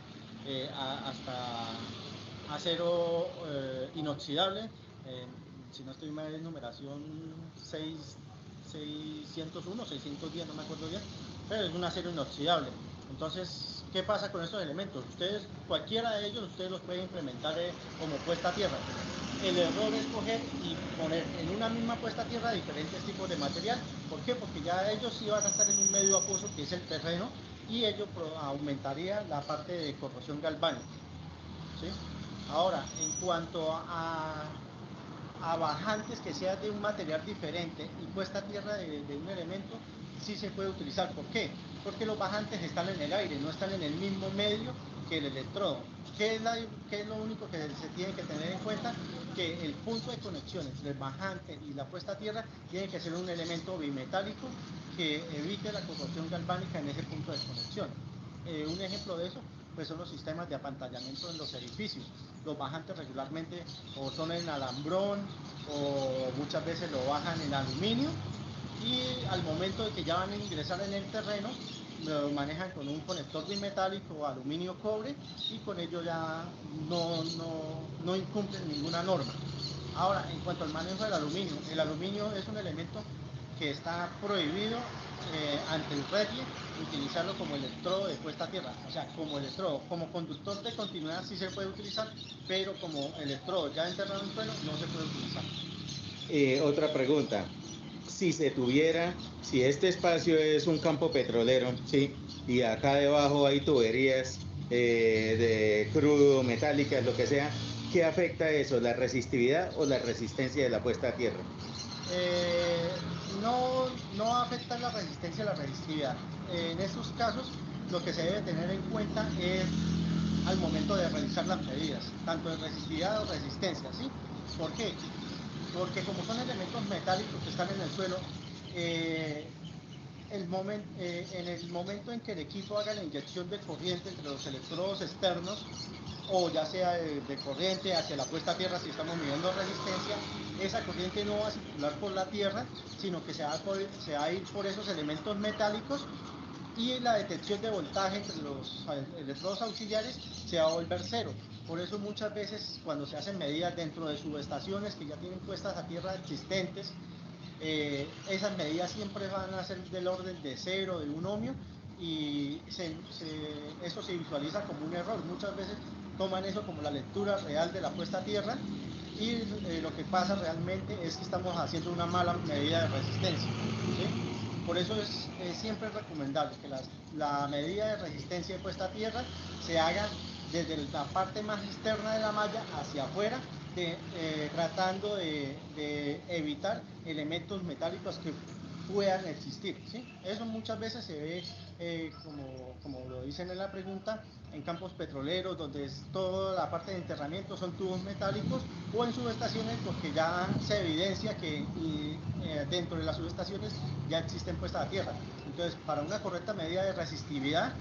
hasta acero inoxidable. Si no estoy mal, en numeración 601, 610, no me acuerdo bien, pero es un acero inoxidable. Entonces, ¿qué pasa con estos elementos? Ustedes, cualquiera de ellos, ustedes los pueden implementar como puesta a tierra. El error es coger y poner en una misma puesta a tierra diferentes tipos de material. ¿Por qué? Porque ya ellos sí van a estar en un medio acuoso, que es el terreno, y ello aumentaría la parte de corrosión galvánica. ¿Sí? Ahora, en cuanto a bajantes que sean de un material diferente y puesta a tierra de un elemento, sí se puede utilizar. ¿Por qué? Porque los bajantes están en el aire, no están en el mismo medio que el electrodo. ¿Qué es lo único que se tiene que tener en cuenta? Que el punto de conexión entre el bajante y la puesta a tierra tiene que ser un elemento bimetálico que evite la corrosión galvánica en ese punto de conexión. Un ejemplo de eso pues son los sistemas de apantallamiento en los edificios. Los bajantes regularmente o son en alambrón o muchas veces lo bajan en aluminio, y al momento de que ya van a ingresar en el terreno lo manejan con un conector bimetálico o aluminio cobre, y con ello ya no incumplen ninguna norma. Ahora, en cuanto al manejo del aluminio, el aluminio es un elemento que está prohibido ante el RETIE utilizarlo como electrodo de puesta a tierra. O sea, como electrodo, como conductor de continuidad sí se puede utilizar, pero como electrodo ya enterrado en el suelo no se puede utilizar. Otra pregunta. Si este espacio es un campo petrolero, ¿sí? Y acá debajo hay tuberías de crudo, metálicas, lo que sea, ¿qué afecta eso? ¿La resistividad o la resistencia de la puesta a tierra? No afecta la resistencia a la resistividad. En estos casos, lo que se debe tener en cuenta es al momento de realizar las medidas, tanto de resistividad o resistencia, ¿sí? ¿Por qué? Porque como son elementos metálicos que están en el suelo, en el momento en que el equipo haga la inyección de corriente entre los electrodos externos, o ya sea de corriente hacia la puesta a tierra si estamos midiendo resistencia, esa corriente no va a circular por la tierra, sino que se va a ir por esos elementos metálicos, y la detección de voltaje entre los electrodos auxiliares se va a volver cero. Por eso muchas veces cuando se hacen medidas dentro de subestaciones que ya tienen puestas a tierra existentes, esas medidas siempre van a ser del orden de 0, de 1 ohmio, y eso se visualiza como un error. Muchas veces toman eso como la lectura real de la puesta a tierra, y lo que pasa realmente es que estamos haciendo una mala medida de resistencia, ¿sí? Por eso es siempre recomendable que la medida de resistencia de puesta a tierra se haga desde la parte más externa de la malla hacia afuera, tratando de evitar elementos metálicos que puedan existir, ¿sí? Eso muchas veces se ve, como lo dicen en la pregunta, en campos petroleros, donde toda la parte de enterramiento son tubos metálicos, o en subestaciones, porque ya se evidencia que dentro de las subestaciones ya existen puestas a tierra. Entonces, para una correcta medida de resistividad,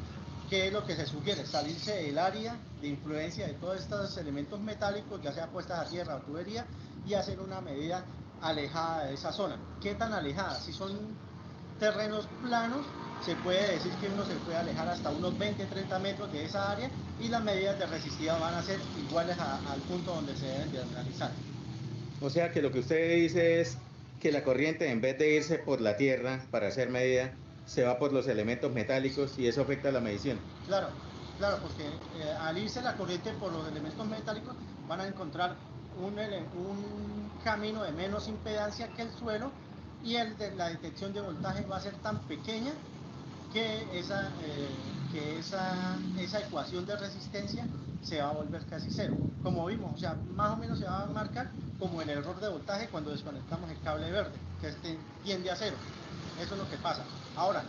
¿qué es lo que se sugiere? Salirse del área de influencia de todos estos elementos metálicos, ya sea puestas a tierra o tubería, y hacer una medida alejada de esa zona. ¿Qué tan alejada? Si son terrenos planos, se puede decir que uno se puede alejar hasta unos 20-30 metros de esa área, y las medidas de resistividad van a ser iguales al punto donde se deben de realizar. O sea que lo que usted dice es que la corriente, en vez de irse por la tierra para hacer medida, se va por los elementos metálicos, y eso afecta la medición. Claro, claro, porque al irse la corriente por los elementos metálicos van a encontrar un camino de menos impedancia que el suelo, y la detección de voltaje va a ser tan pequeña que esa ecuación de resistencia se va a volver casi cero. Como vimos, o sea, más o menos se va a marcar como el error de voltaje cuando desconectamos el cable verde, que tiende a cero. Eso es lo que pasa. Ahora,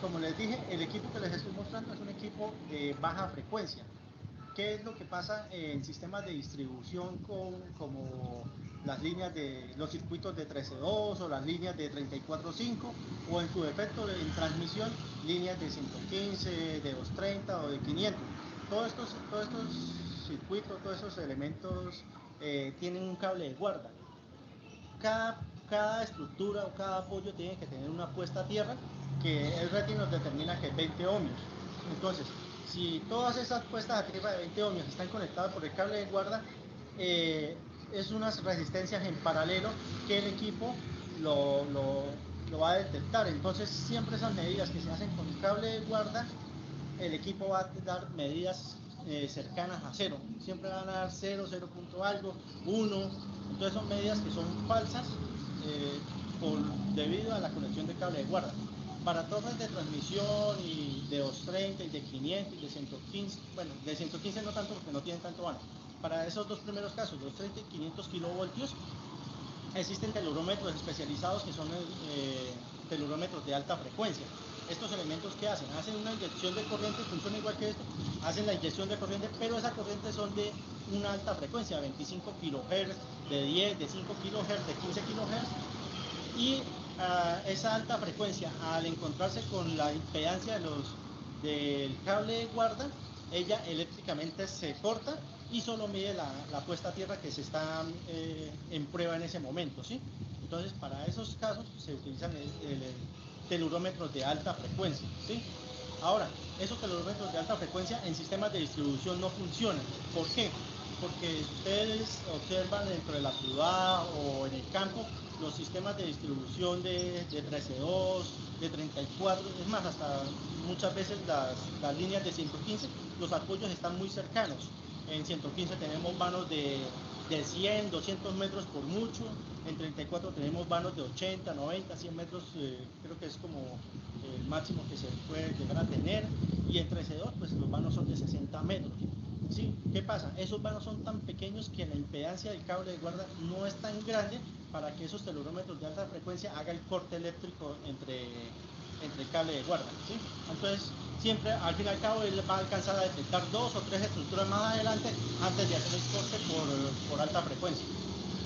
como les dije, el equipo que les estoy mostrando es un equipo de baja frecuencia. ¿Qué es lo que pasa en sistemas de distribución como las líneas de los circuitos de 13.2 o las líneas de 34.5, o en su defecto en transmisión líneas de 115, de 230 o de 500? todos estos circuitos, todos esos elementos tienen un cable de guarda. Cada estructura o cada apoyo tiene que tener una puesta a tierra que el rating nos determina que es 20 ohmios. Entonces, si todas esas puestas a tierra de 20 ohmios están conectadas por el cable de guarda, es unas resistencias en paralelo que el equipo lo va a detectar. Entonces, siempre esas medidas que se hacen con el cable de guarda, el equipo va a dar medidas cercanas a cero. Siempre van a dar 0, 0 punto algo, 1. Entonces son medidas que son falsas debido a la conexión de cable de guarda. Para torres de transmisión y de 230 y de 500 y de 115, bueno, de 115 no tanto porque no tienen tanto vano. Para esos dos primeros casos, 230 y 500 kilovoltios, existen telurómetros especializados que son telurómetros de alta frecuencia. Estos elementos que hacen una inyección de corriente, funciona igual que esto, hacen la inyección de corriente, pero esa corriente son de una alta frecuencia, 25 kHz, de 10, de 5 kHz, de 15 kHz, y esa alta frecuencia, al encontrarse con la impedancia del cable de guarda, ella eléctricamente se corta y solo mide la puesta a tierra que se está en prueba en ese momento, ¿sí? Entonces, para esos casos se utilizan telurómetros de alta frecuencia, ¿sí? Ahora, esos telurómetros de alta frecuencia en sistemas de distribución no funcionan. ¿Por qué? Porque ustedes observan dentro de la ciudad o en el campo los sistemas de distribución de 13.2, de 34, es más, hasta muchas veces las líneas de 115, los apoyos están muy cercanos. En 115 tenemos vanos de 100, 200 metros por mucho. En 34 tenemos vanos de 80, 90, 100 metros, creo que es como el máximo que se puede llegar a tener. Y en 13.2, pues los vanos son de 60 metros. ¿Sí? ¿Qué pasa? Esos vanos son tan pequeños que la impedancia del cable de guarda no es tan grande para que esos telurómetros de alta frecuencia hagan el corte eléctrico entre el cable de guarda, ¿sí? Entonces, siempre al fin y al cabo él va a alcanzar a detectar 2 o 3 estructuras más adelante antes de hacer el corte por alta frecuencia.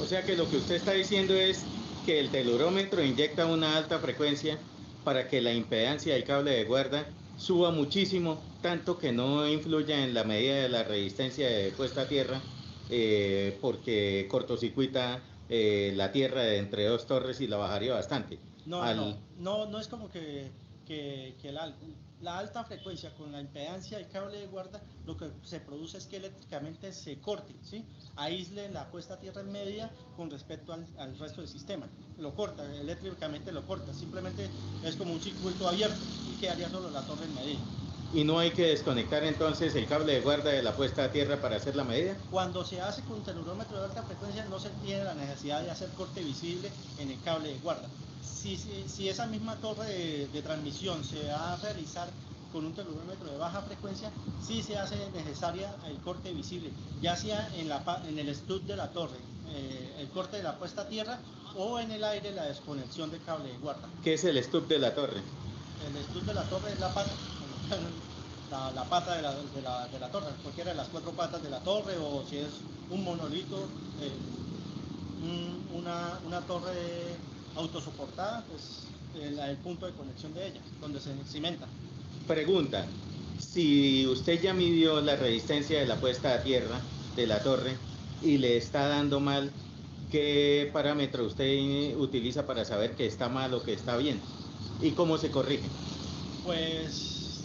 O sea que lo que usted está diciendo es que el telurómetro inyecta una alta frecuencia para que la impedancia del cable de guarda suba muchísimo, tanto que no influya en la medida de la resistencia de puesta a tierra, porque cortocircuita la tierra de entre dos torres y la bajaría bastante. No es como que la alta frecuencia con la impedancia del cable de guarda, lo que se produce es que eléctricamente se corte, ¿sí? Aísle la puesta a tierra en media con respecto al resto del sistema. Lo corta, eléctricamente lo corta, simplemente es como un circuito abierto y quedaría solo la torre en media. ¿Y no hay que desconectar entonces el cable de guarda de la puesta a tierra para hacer la medida? Cuando se hace con un telurómetro de alta frecuencia no se tiene la necesidad de hacer corte visible en el cable de guarda. Si esa misma torre de transmisión se va a realizar con un telurómetro de baja frecuencia, sí se hace necesaria el corte visible, ya sea en el stud de la torre, el corte de la puesta a tierra, o en el aire la desconexión del cable de guarda. ¿Qué es el stud de la torre? El stud de la torre es la pata, la pata de la torre, cualquiera de las 4 patas de la torre, o si es un monolito, una torre autosoportada, pues el punto de conexión de ella, donde se cimenta. Pregunta, si usted ya midió la resistencia de la puesta a tierra de la torre y le está dando mal, ¿qué parámetro usted utiliza para saber que está mal o que está bien? ¿Y cómo se corrige? Pues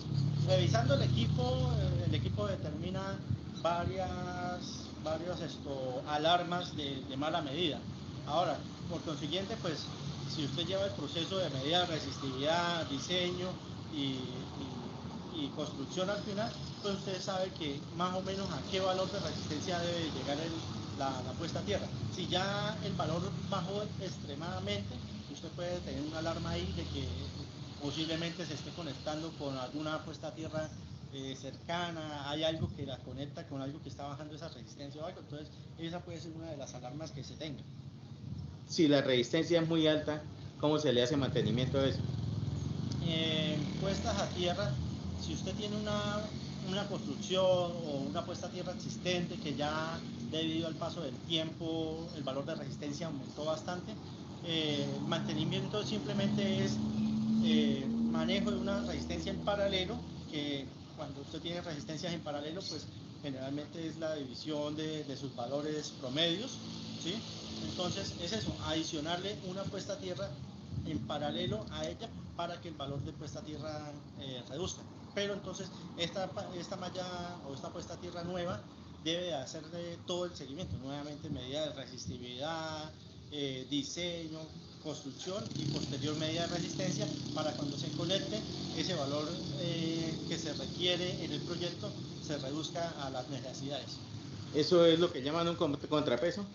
revisando el equipo determina varias alarmas de mala medida. Ahora, por consiguiente, pues si usted lleva el proceso de medida de resistividad, diseño y construcción al final, pues usted sabe que más o menos a qué valor de resistencia debe llegar la puesta a tierra. Si ya el valor bajó extremadamente, usted puede tener una alarma ahí de que posiblemente se esté conectando con alguna puesta a tierra cercana, hay algo que la conecta con algo que está bajando esa resistencia o algo, entonces esa puede ser una de las alarmas que se tenga. Si la resistencia es muy alta, ¿cómo se le hace mantenimiento a eso? Puestas a tierra, si usted tiene una construcción o una puesta a tierra existente que ya debido al paso del tiempo el valor de resistencia aumentó bastante, mantenimiento simplemente es manejo de una resistencia en paralelo que cuando usted tiene resistencias en paralelo, pues generalmente es la división de sus valores promedios, ¿sí? Entonces es eso, adicionarle una puesta a tierra en paralelo a ella para que el valor de puesta a tierra reduzca. Pero entonces esta malla o esta puesta a tierra nueva debe hacerle todo el seguimiento, nuevamente medida de resistividad, diseño, construcción y posterior medida de resistencia para cuando se conecte ese valor que se requiere en el proyecto se reduzca a las necesidades. ¿Eso es lo que llaman un contrapeso?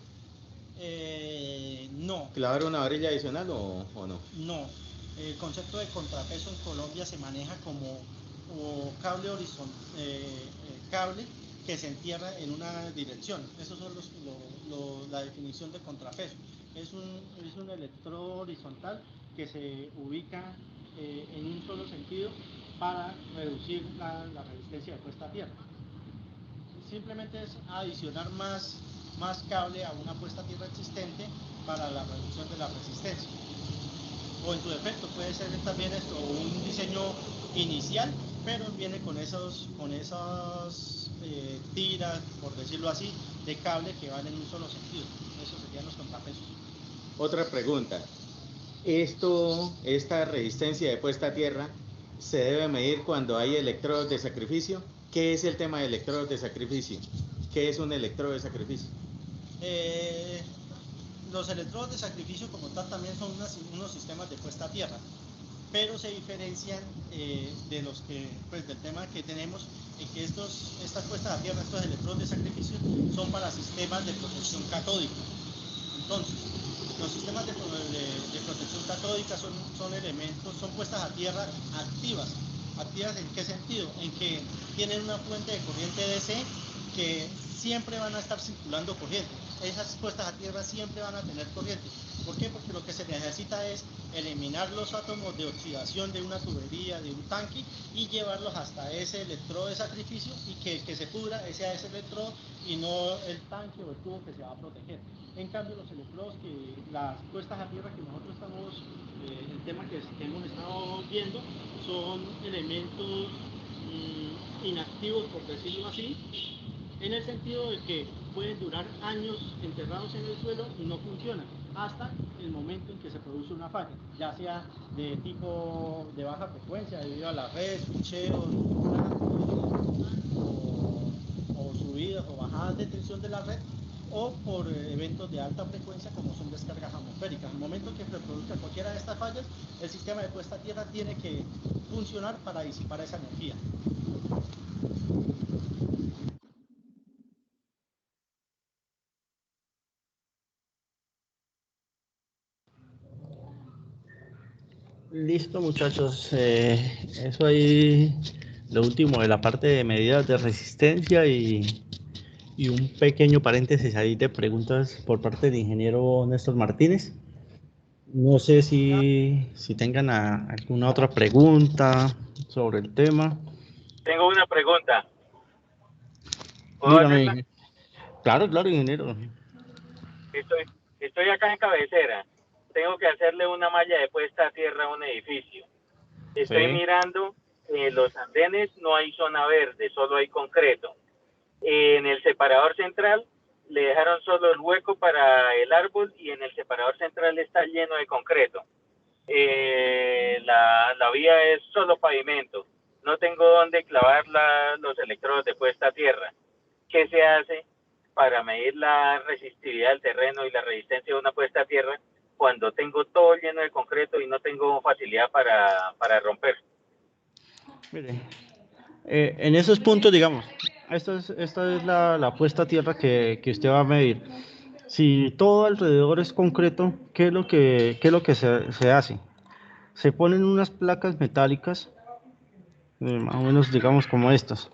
No. ¿Clavar una varilla adicional o no? No. El concepto de contrapeso en Colombia se maneja como cable horizontal, cable que se entierra en una dirección. Esos son la definición de contrapeso. Es un electrodo horizontal que se ubica en un solo sentido para reducir la resistencia de puesta a tierra. Simplemente es adicionar más cable a una puesta a tierra existente para la reducción de la resistencia. O en tu defecto puede ser también esto, un diseño inicial, pero viene con esas tiras, por decirlo así, de cable que van en un solo sentido. Esos serían los contrapesos. Otra pregunta. Esta resistencia de puesta a tierra se debe medir cuando hay electrodos de sacrificio. ¿Qué es el tema de electrodos de sacrificio? ¿Qué es un electrodo de sacrificio? Los electrodos de sacrificio como tal también son unos sistemas de puesta a tierra, pero se diferencian de los que, pues, del tema que tenemos en que estas puestas a tierra, estos electrodos de sacrificio son para sistemas de protección catódica. Entonces, los sistemas de protección catódica son elementos, son puestas a tierra activas. ¿Activas en qué sentido? En que tienen una fuente de corriente DC que siempre van a estar circulando corriente. Esas puestas a tierra siempre van a tener corriente. ¿Por qué? Porque lo que se necesita es eliminar los átomos de oxidación de una tubería, de un tanque, y llevarlos hasta ese electrodo de sacrificio y que se pudra sea ese electrodo y no el tanque o el tubo que se va a proteger. En cambio, los electrodos, las puestas a tierra que nosotros estamos, el tema que hemos estado viendo, son elementos inactivos, por decirlo así, en el sentido de que pueden durar años enterrados en el suelo y no funcionan hasta el momento en que se produce una falla, ya sea de tipo de baja frecuencia debido a la red, switcheos, o subidas o bajadas de tensión de la red, o por eventos de alta frecuencia como son descargas atmosféricas. En el momento en que se produzca cualquiera de estas fallas, el sistema de puesta a tierra tiene que funcionar para disipar esa energía. Listo, muchachos. Eso ahí, lo último de la parte de medidas de resistencia y un pequeño paréntesis ahí de preguntas por parte del ingeniero Néstor Martínez. No sé si tengan alguna otra pregunta sobre el tema. Tengo una pregunta. Dígame. Claro, ingeniero. Estoy acá en cabecera. Tengo que hacerle una malla de puesta a tierra a un edificio. Estoy mirando, los andenes no hay zona verde, solo hay concreto. En el separador central le dejaron solo el hueco para el árbol y en el separador central está lleno de concreto. La vía es solo pavimento. No tengo dónde clavar los electrodos de puesta a tierra. ¿Qué se hace para medir la resistividad del terreno y la resistencia de una puesta a tierra cuando tengo todo lleno de concreto y no tengo facilidad para romper? Mire, en esos puntos, digamos, esta es la puesta a tierra que usted va a medir. Si todo alrededor es concreto, ¿qué es lo que se hace? Se ponen unas placas metálicas, más o menos, digamos, como estas.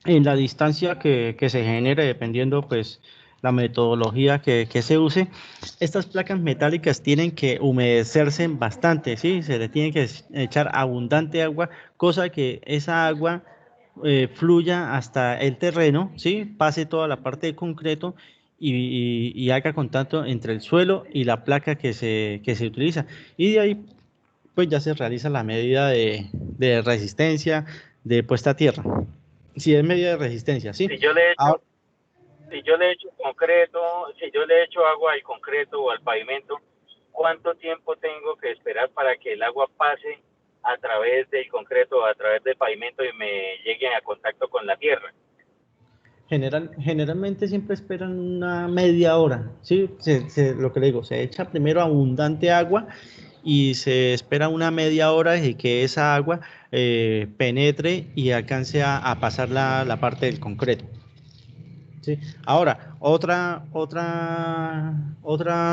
En la distancia que se genere, dependiendo, pues, la metodología que se use, estas placas metálicas tienen que humedecerse bastante, ¿sí? Se le tiene que echar abundante agua, cosa que esa agua fluya hasta el terreno, ¿sí? Pase toda la parte de concreto y haga contacto entre el suelo y la placa que se utiliza. Y de ahí, pues, ya se realiza la medida de resistencia, de puesta a tierra. Si es medida de resistencia, ¿sí? Si yo le echo, Ahora, si yo le echo concreto, si yo le echo agua al concreto o al pavimento, ¿cuánto tiempo tengo que esperar para que el agua pase a través del concreto o a través del pavimento y me llegue a contacto con la tierra? generalmente siempre esperan una media hora, ¿sí? Lo que le digo, se echa primero abundante agua y se espera una media hora y que esa agua penetre y alcance a pasar la parte del concreto. Sí. Ahora, otra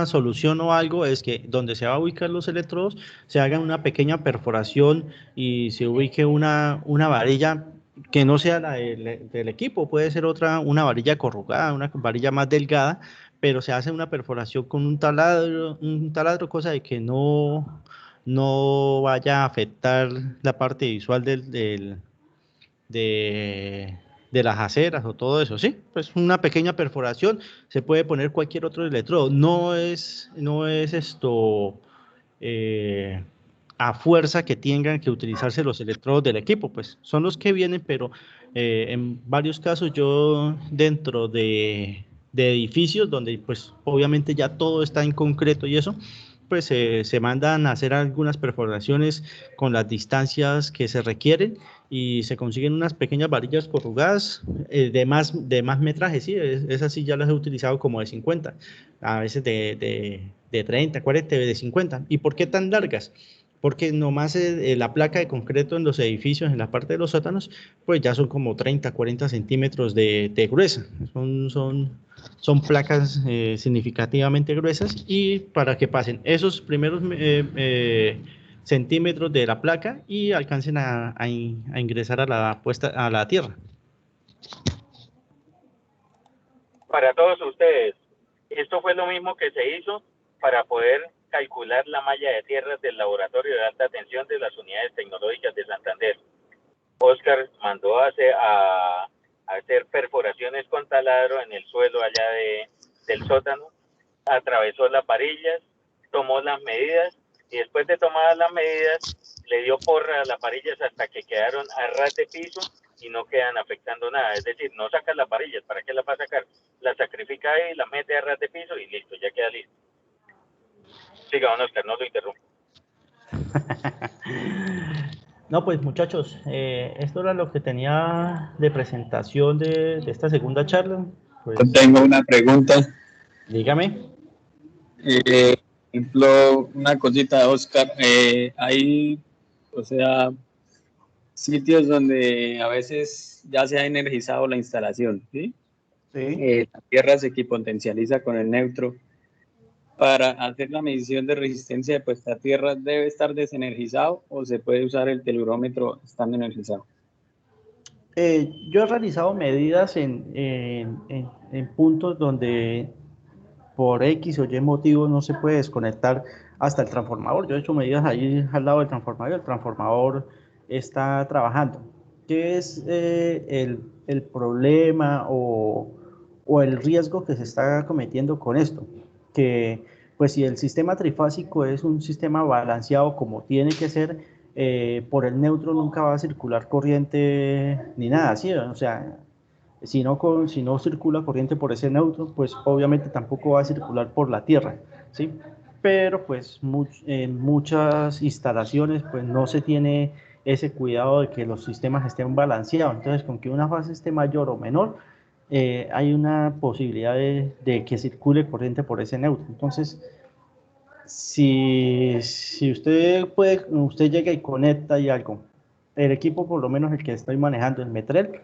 solución o algo es que donde se va a ubicar los electrodos se haga una pequeña perforación y se ubique una varilla que no sea la del equipo, puede ser una varilla corrugada, una varilla más delgada, pero se hace una perforación con un taladro, cosa de que no vaya a afectar la parte visual de, de las aceras o todo eso, ¿sí? Pues una pequeña perforación, se puede poner cualquier otro electrodo, no es esto a fuerza que tengan que utilizarse los electrodos del equipo, pues son los que vienen, pero en varios casos yo dentro de edificios donde pues obviamente ya todo está en concreto y eso, pues se mandan a hacer algunas perforaciones con las distancias que se requieren y se consiguen unas pequeñas varillas corrugadas de más metraje, sí, esas sí ya las he utilizado como de 50, a veces de 30, 40, de 50. ¿Y por qué tan largas? Porque nomás la placa de concreto en los edificios, en la parte de los sótanos, pues ya son como 30, 40 centímetros de gruesa. Son placas significativamente gruesas y para que pasen esos primeros centímetros de la placa y alcancen a ingresar a la tierra. Para todos ustedes, esto fue lo mismo que se hizo para poder calcular la malla de tierras del Laboratorio de Alta Tensión de las Unidades Tecnológicas de Santander. Oscar mandó a hacer perforaciones con taladro en el suelo allá del sótano, atravesó las varillas, tomó las medidas y después de tomar las medidas le dio porra a las varillas hasta que quedaron a ras de piso y no quedan afectando nada. Es decir, no sacas las varillas, ¿para qué las va a sacar? Las sacrifica ahí, las mete a ras de piso y listo, ya queda listo. Siga, don Oscar, no lo interrumpa. No, pues muchachos, esto era lo que tenía de presentación de esta segunda charla. Pues, yo tengo una pregunta. Dígame. Ejemplo, una cosita, Oscar. Hay, o sea, sitios donde a veces ya se ha energizado la instalación, ¿sí? Sí. La tierra se equipotencializa con el neutro. Para hacer la medición de resistencia de puesta a tierra, ¿debe estar desenergizado o se puede usar el telurómetro estando energizado? Yo he realizado medidas en puntos donde por X o Y motivo no se puede desconectar hasta el transformador. Yo he hecho medidas ahí al lado del transformador y el transformador está trabajando. ¿Qué es el problema o el riesgo que se está cometiendo con esto? Que pues si el sistema trifásico es un sistema balanceado como tiene que ser, por el neutro nunca va a circular corriente ni nada, ¿sí? O sea, si no circula corriente por ese neutro, pues obviamente tampoco va a circular por la tierra, ¿sí? Pero pues en muchas instalaciones pues no se tiene ese cuidado de que los sistemas estén balanceados. Entonces, con que una fase esté mayor o menor, hay una posibilidad de que circule corriente por ese neutro. Entonces, si usted llega y conecta y algo, el equipo, por lo menos el que estoy manejando, el Metrel,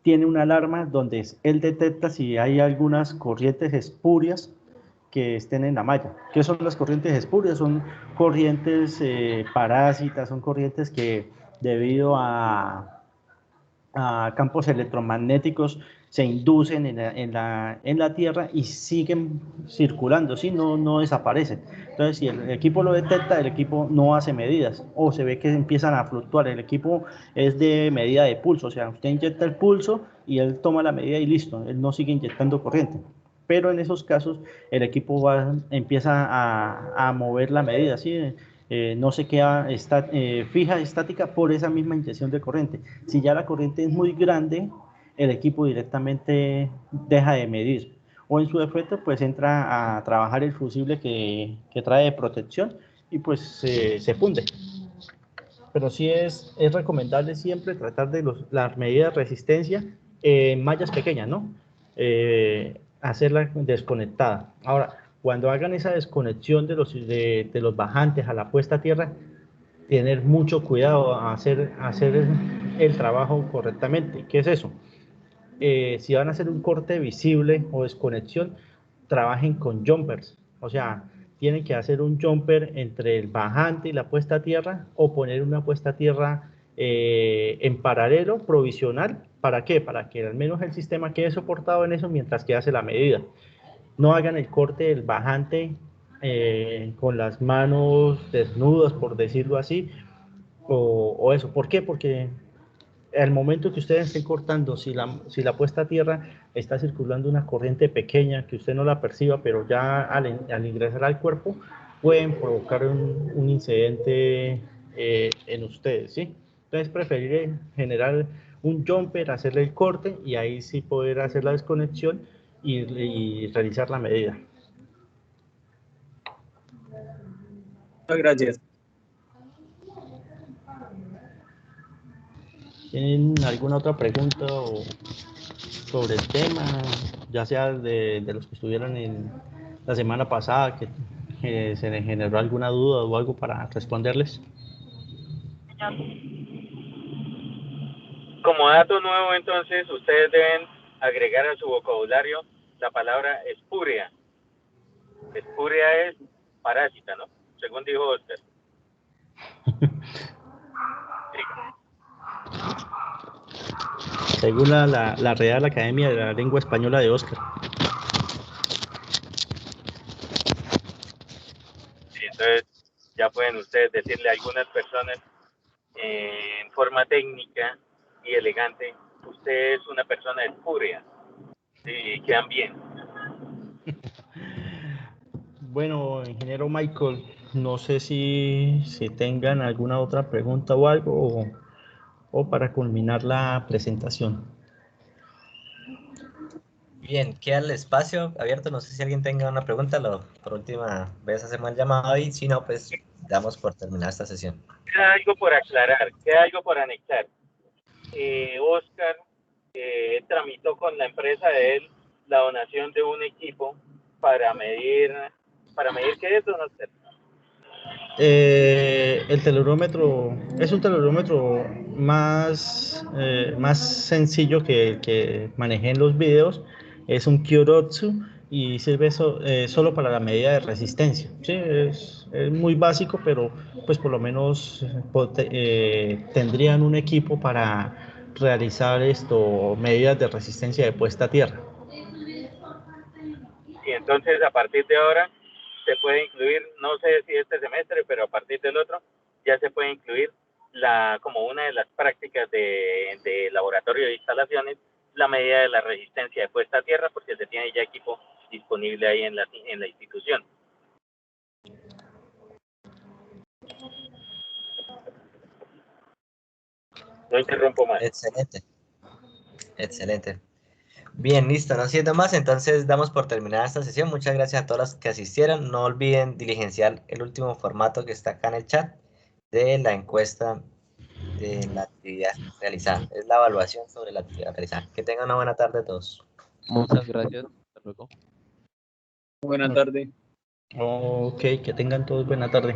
tiene una alarma donde él detecta si hay algunas corrientes espurias que estén en la malla. ¿Qué son las corrientes espurias? Son corrientes parásitas, son corrientes que debido a campos electromagnéticos se inducen en la Tierra y siguen circulando, ¿sí? No desaparecen. Entonces, si el equipo lo detecta, el equipo no hace medidas o se ve que empiezan a fluctuar. El equipo es de medida de pulso, o sea, usted inyecta el pulso y él toma la medida y listo, él no sigue inyectando corriente. Pero en esos casos el equipo empieza a mover la medida, ¿sí? no se queda fija, estática por esa misma inyección de corriente. Si ya la corriente es muy grande, el equipo directamente deja de medir, o en su defecto pues entra a trabajar el fusible que trae de protección y pues se funde. Pero sí es recomendable siempre tratar de las medidas de resistencia en mallas pequeñas, ¿no? Hacerla desconectada. Ahora, cuando hagan esa desconexión de los bajantes a la puesta a tierra, tener mucho cuidado a hacer el trabajo correctamente. ¿Qué es eso? Si van a hacer un corte visible o desconexión, trabajen con jumpers. O sea, tienen que hacer un jumper entre el bajante y la puesta a tierra, o poner una puesta a tierra en paralelo, provisional. ¿Para qué? Para que al menos el sistema quede soportado en eso mientras que hace la medida. No hagan el corte del bajante con las manos desnudas, por decirlo así, o eso. ¿Por qué? Porque al momento que ustedes estén cortando, si la puesta a tierra está circulando una corriente pequeña que usted no la perciba, pero ya al ingresar al cuerpo pueden provocar un incidente en ustedes, ¿sí? Entonces preferiré generar un jumper, hacerle el corte y ahí sí poder hacer la desconexión y realizar la medida. Muchas gracias. ¿Tienen alguna otra pregunta sobre el tema, ya sea de los que estuvieron en la semana pasada, que se les generó alguna duda o algo para responderles? Como dato nuevo, entonces, ustedes deben agregar a su vocabulario la palabra espúrea. Espúrea es parásita, ¿no? Según dijo Oscar. Según la Real Academia de la Lengua Española de Oscar. Sí, entonces ya pueden ustedes decirle a algunas personas en forma técnica y elegante, usted es una persona espúrea, y quedan bien. Bueno, ingeniero Michael, no sé si tengan alguna otra pregunta o algo, o para culminar la presentación. Bien, queda el espacio abierto. No sé si alguien tenga una pregunta. Por última vez hacemos el llamado y si no, pues damos por terminada esta sesión. Queda algo por aclarar, queda algo por anexar. Oscar tramitó con la empresa de él la donación de un equipo para medir qué es, don Oscar. El telerómetro es un telerómetro más sencillo que manejé en los videos. Es un Kyorotsu y sirve solo para la medida de resistencia. Sí, es muy básico, pero pues por lo menos tendrían un equipo para realizar medidas de resistencia de puesta a tierra. Y entonces a partir de ahora se puede incluir, no sé si este semestre, pero a partir del otro ya se puede incluir como una de las prácticas de laboratorio de instalaciones, la medida de la resistencia de puesta a tierra, porque se tiene ya equipo disponible ahí en la institución. No interrumpo más. Excelente. Excelente. Bien, listo, no siendo más, entonces damos por terminada esta sesión. Muchas gracias a todos los que asistieron. No olviden diligenciar el último formato que está acá en el chat de la encuesta de la actividad realizada. Es la evaluación sobre la actividad realizada. Que tengan una buena tarde a todos. Muchas gracias. Hasta luego. Buena tarde. Ok, que tengan todos buena tarde.